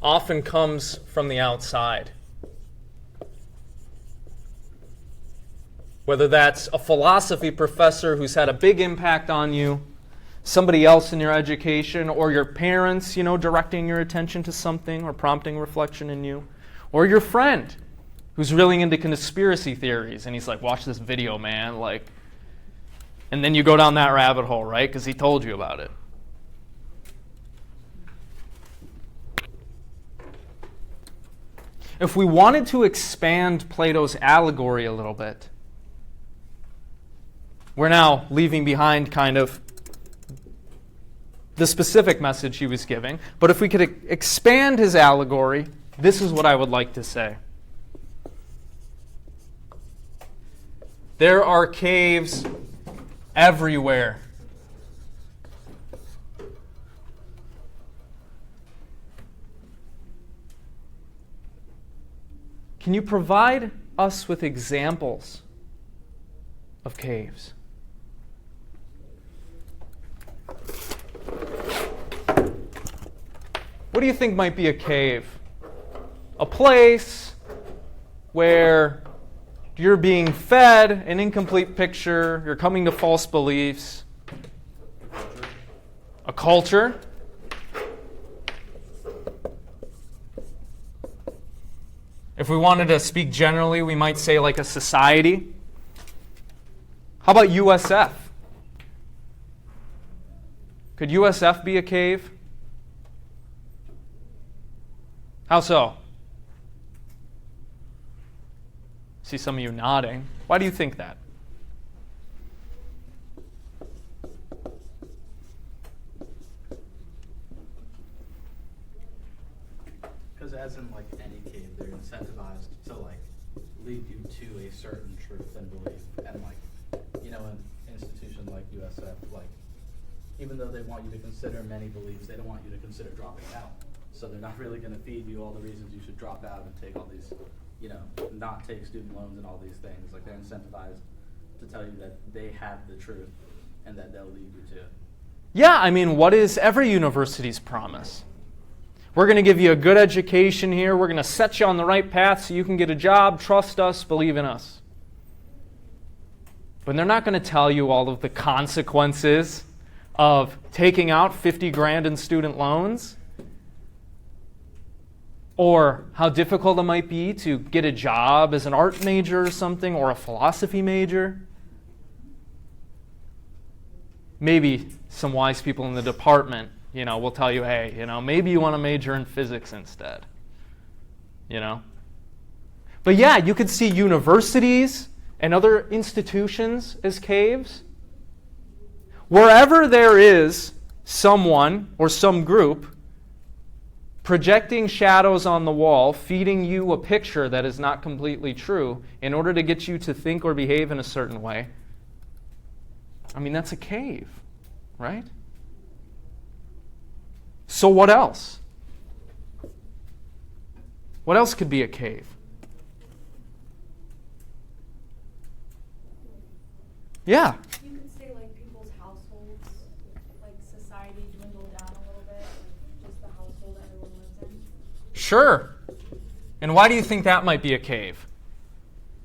often comes from the outside. Whether that's a philosophy professor who's had a big impact on you, somebody else in your education, or your parents, directing your attention to something or prompting reflection in you, or your friend who's really into conspiracy theories and he's like, watch this video, man, and then you go down that rabbit hole, right? Because he told you about it. If we wanted to expand Plato's allegory a little bit, we're now leaving behind kind of the specific message he was giving. But if we could expand his allegory, this is what I would like to say. There are caves everywhere. Can you provide us with examples of caves? What do you think might be a cave? A place where you're being fed an incomplete picture, you're coming to false beliefs. A culture. If we wanted to speak generally, we might say like a society. How about USF? Could USF be a cave? How so? See some of you nodding. Why do you think that? Because as in like any cave, they're incentivized to like lead you to a certain truth and belief. And like, you know, an institution like USF, like, even though they want you to consider many beliefs, they don't want you to consider dropping out. So they're not really going to feed you all the reasons you should drop out and take all these, you know, not take student loans and all these things. Like, they're incentivized to tell you that they have the truth and that they'll lead you to it. Yeah, I mean, what is every university's promise? We're going to give you a good education here. We're going to set you on the right path so you can get a job. Trust us. Believe in us. But they're not going to tell you all of the consequences of taking out 50 grand in student loans, or how difficult it might be to get a job as an art major or something, or a philosophy major. Maybe some wise people in the department, you know, will tell you, hey, you know, maybe you want to major in physics instead. You know? But yeah, you could see universities and other institutions as caves. Wherever there is someone or some group projecting shadows on the wall, feeding you a picture that is not completely true in order to get you to think or behave in a certain way, I mean, that's a cave, right? So what else? What else could be a cave? Yeah. You could say like people's households, like society dwindled down a little bit, like just the household everyone lives in. Sure. And why do you think that might be a cave?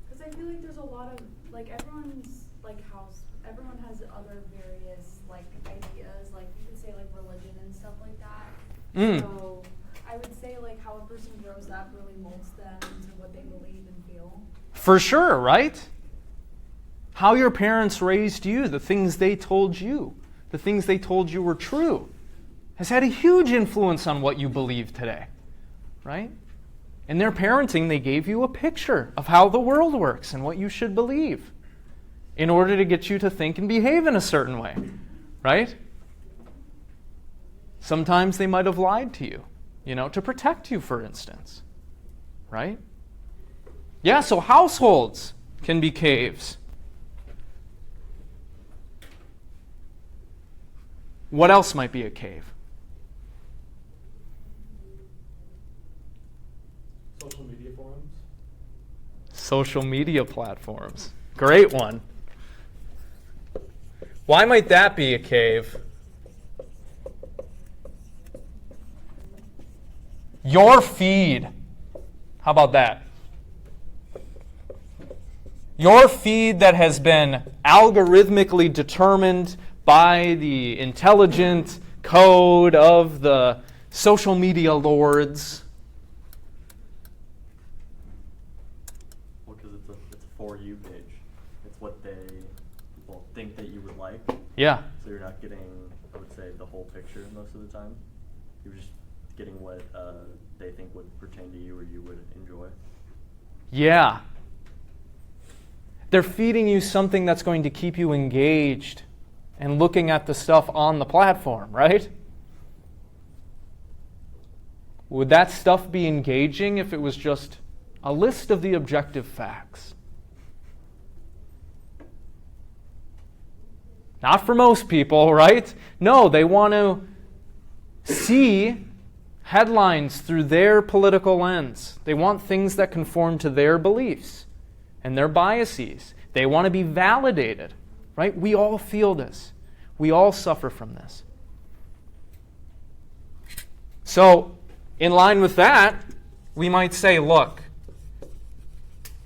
Because I feel like there's a lot of, like everyone's like house, everyone has other various like ideas, like you could say like religion and stuff like that. So I would say like how a person grows up really molds them into what they believe and feel. For sure, right? How your parents raised you, the things they told you, the things they told you were true, has had a huge influence on what you believe today, right? In their parenting, they gave you a picture of how the world works and what you should believe in order to get you to think and behave in a certain way, right? Sometimes they might have lied to you, you know, to protect you, for instance, right? Yeah, so households can be caves. What else might be a cave? Social media forums. Social media platforms. Great one. Why might that be a cave? Your feed. How about that? Your feed that has been algorithmically determined by the intelligent code of the social media lords. Well, because it's a For You page. It's what they think that you would like. Yeah. So you're not getting, I would say, the whole picture most of the time. You're just getting what they think would pertain to you or you would enjoy. Yeah. They're feeding you something that's going to keep you engaged and looking at the stuff on the platform, right? Would that stuff be engaging if it was just a list of the objective facts? Not for most people, right? No, they want to see headlines through their political lens. They want things that conform to their beliefs and their biases. They want to be validated, right? We all feel this. We all suffer from this. So, in line with that, we might say, look,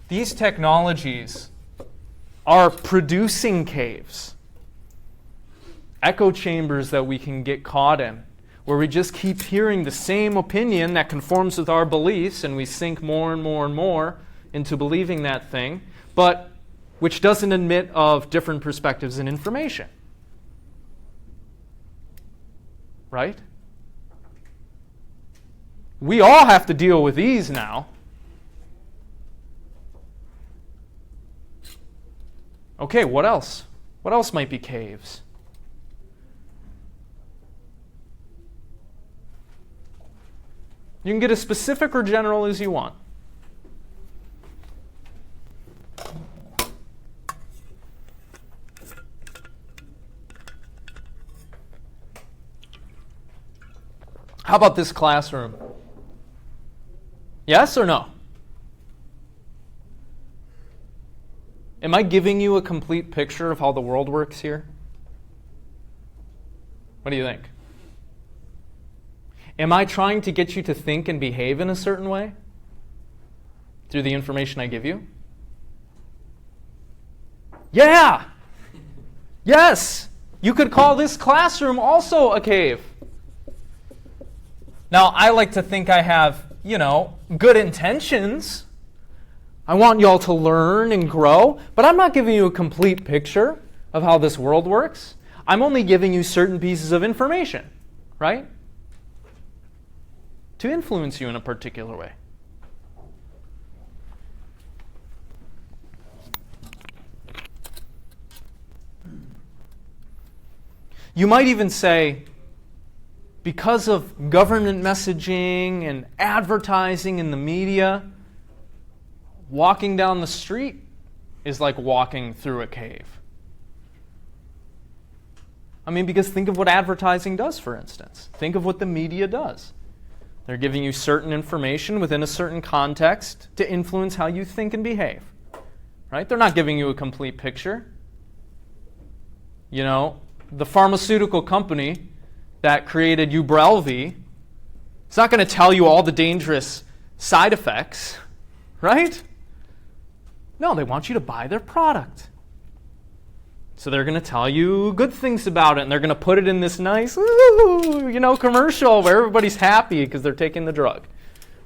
these technologies are producing caves, echo chambers that we can get caught in, where we just keep hearing the same opinion that conforms with our beliefs, and we sink more and more and more into believing that thing, but which doesn't admit of different perspectives and information. Right? We all have to deal with these now. Okay, what else? What else might be caves? You can get as specific or general as you want. How about this classroom? Yes or no? Am I giving you a complete picture of how the world works here? What do you think? Am I trying to get you to think and behave in a certain way through the information I give you? Yeah! Yes! You could call this classroom also a cave. Now, I like to think I have, good intentions. I want y'all to learn and grow, but I'm not giving you a complete picture of how this world works. I'm only giving you certain pieces of information, right? To influence you in a particular way. You might even say, because of government messaging and advertising in the media, walking down the street is like walking through a cave. I mean, because think of what advertising does, for instance. Think of what the media does. They're giving you certain information within a certain context to influence how you think and behave. Right? They're not giving you a complete picture. The pharmaceutical company that created Ubrelvy, it's not going to tell you all the dangerous side effects, right? No, they want you to buy their product. So they're going to tell you good things about it, and they're going to put it in this nice, commercial where everybody's happy because they're taking the drug,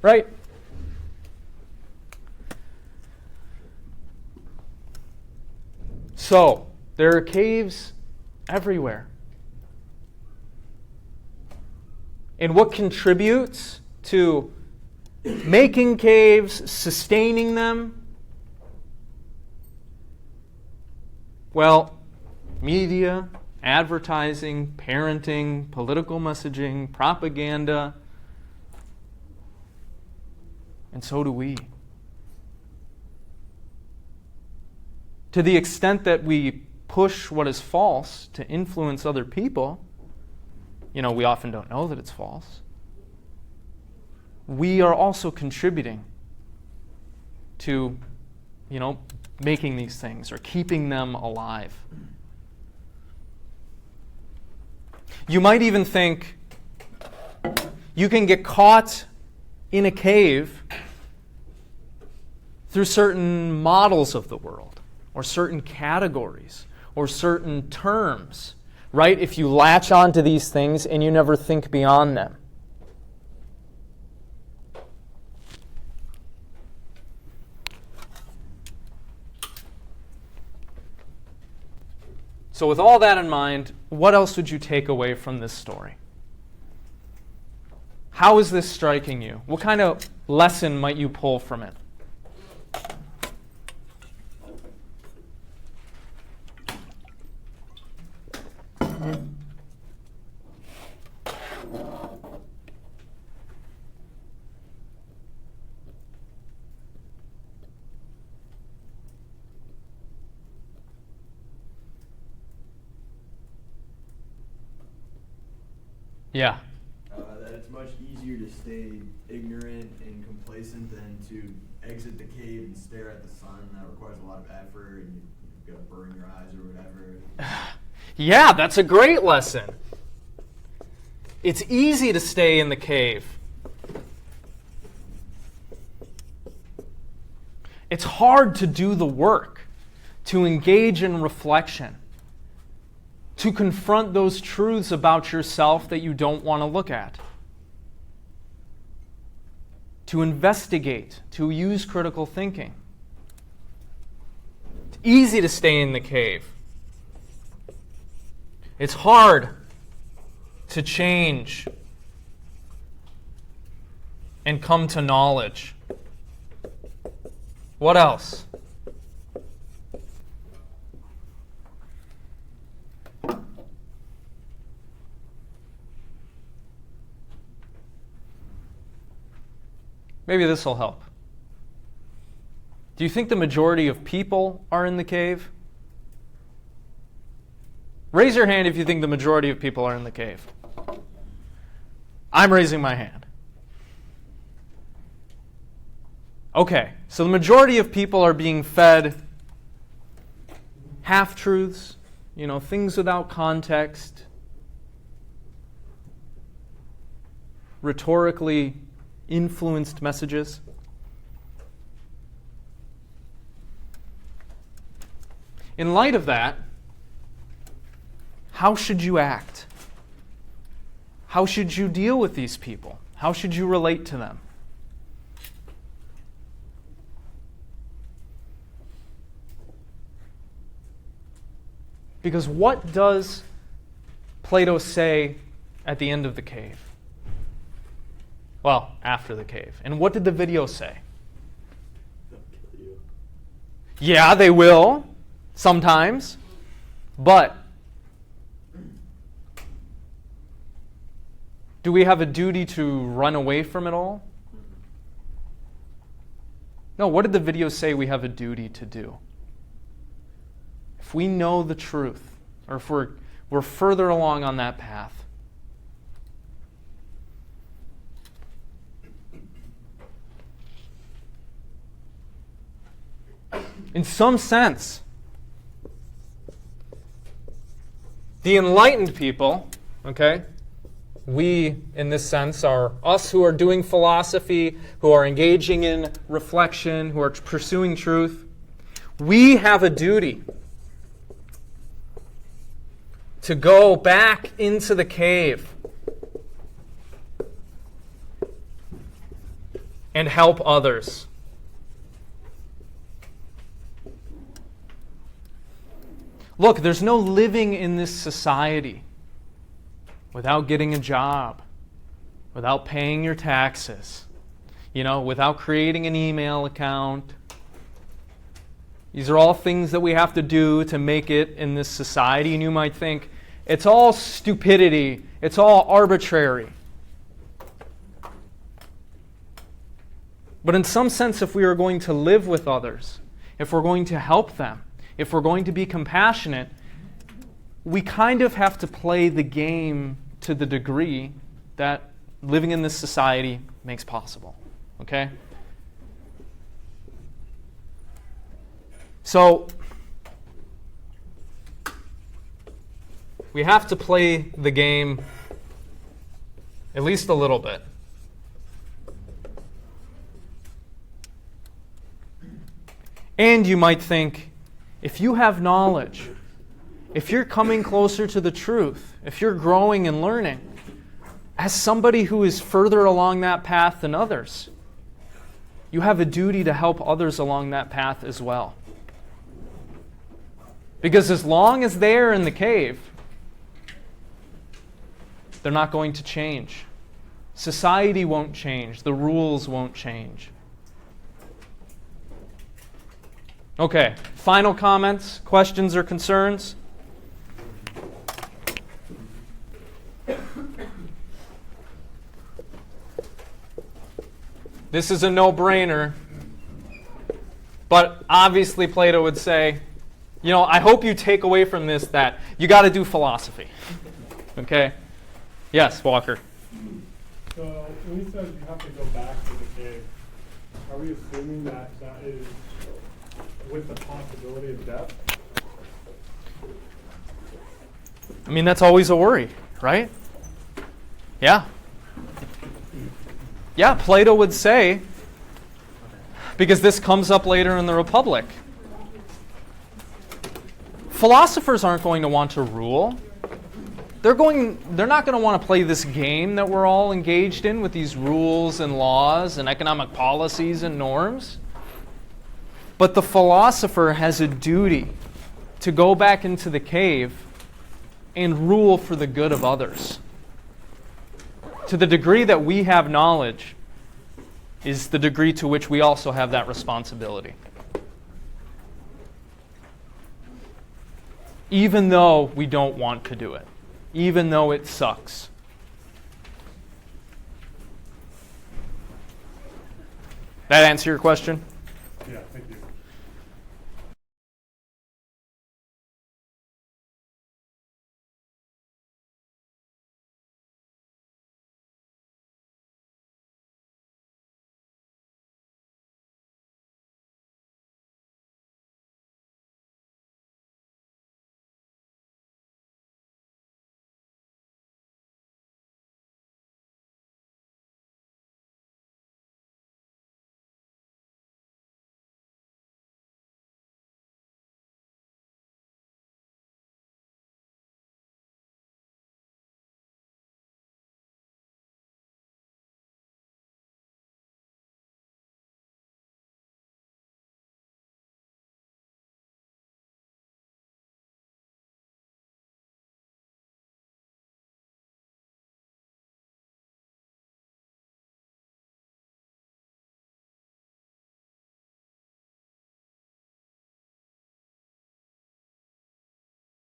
right? So, there are caves everywhere. And what contributes to making caves, sustaining them? Well, media, advertising, parenting, political messaging, propaganda, and so do we. To the extent that we push what is false to influence other people, we often don't know that it's false. We are also contributing to, making these things or keeping them alive. You might even think you can get caught in a cave through certain models of the world or certain categories or certain terms, right? If you latch onto these things and you never think beyond them. So with all that in mind, what else would you take away from this story? How is this striking you? What kind of lesson might you pull from it? Yeah. That it's much easier to stay ignorant and complacent than to exit the cave and stare at the sun. That requires a lot of effort, and gonna burn your eyes or whatever. Yeah, that's a great lesson. It's easy to stay in the cave. It's hard to do the work, to engage in reflection, to confront those truths about yourself that you don't want to look at, to investigate, to use critical thinking. It's easy to stay in the cave. It's hard to change and come to knowledge. What else? Maybe this will help. Do you think the majority of people are in the cave? Raise your hand if you think the majority of people are in the cave. I'm raising my hand. Okay, so the majority of people are being fed half-truths, things without context, rhetorically influenced messages. In light of that, how should you act? How should you deal with these people? How should you relate to them? Because what does Plato say at the end of the cave? Well, after the cave. And what did the video say? They'll kill you. Yeah, they will, sometimes. But do we have a duty to run away from it all? No, what did the video say we have a duty to do? If we know the truth, or if we're further along on that path, in some sense, the enlightened people, okay, we, in this sense, are us who are doing philosophy, who are engaging in reflection, who are pursuing truth. We have a duty to go back into the cave and help others. Look, there's no living in this society without getting a job, without paying your taxes, without creating an email account. These are all things that we have to do to make it in this society, and you might think, it's all stupidity, it's all arbitrary. But in some sense, if we are going to live with others, if we're going to help them, if we're going to be compassionate, we kind of have to play the game to the degree that living in this society makes possible. Okay? So, we have to play the game at least a little bit. And you might think, if you have knowledge, if you're coming closer to the truth, if you're growing and learning, as somebody who is further along that path than others, you have a duty to help others along that path as well. Because as long as they're in the cave, they're not going to change. Society won't change. The rules won't change. Okay, final comments, questions, or concerns? This is a no-brainer, but obviously Plato would say, I hope you take away from this that you got to do philosophy. Okay? Yes, Walker. So when he says you have to go back to the cave, are we assuming that that is with the possibility of death? I mean, that's always a worry, right? Yeah. Yeah, Plato would say, because this comes up later in the Republic, philosophers aren't going to want to rule. They're not going to want to play this game that we're all engaged in with these rules and laws and economic policies and norms. But the philosopher has a duty to go back into the cave and rule for the good of others. To the degree that we have knowledge is the degree to which we also have that responsibility. Even though we don't want to do it. Even though it sucks. That answer your question? Yeah, thank you.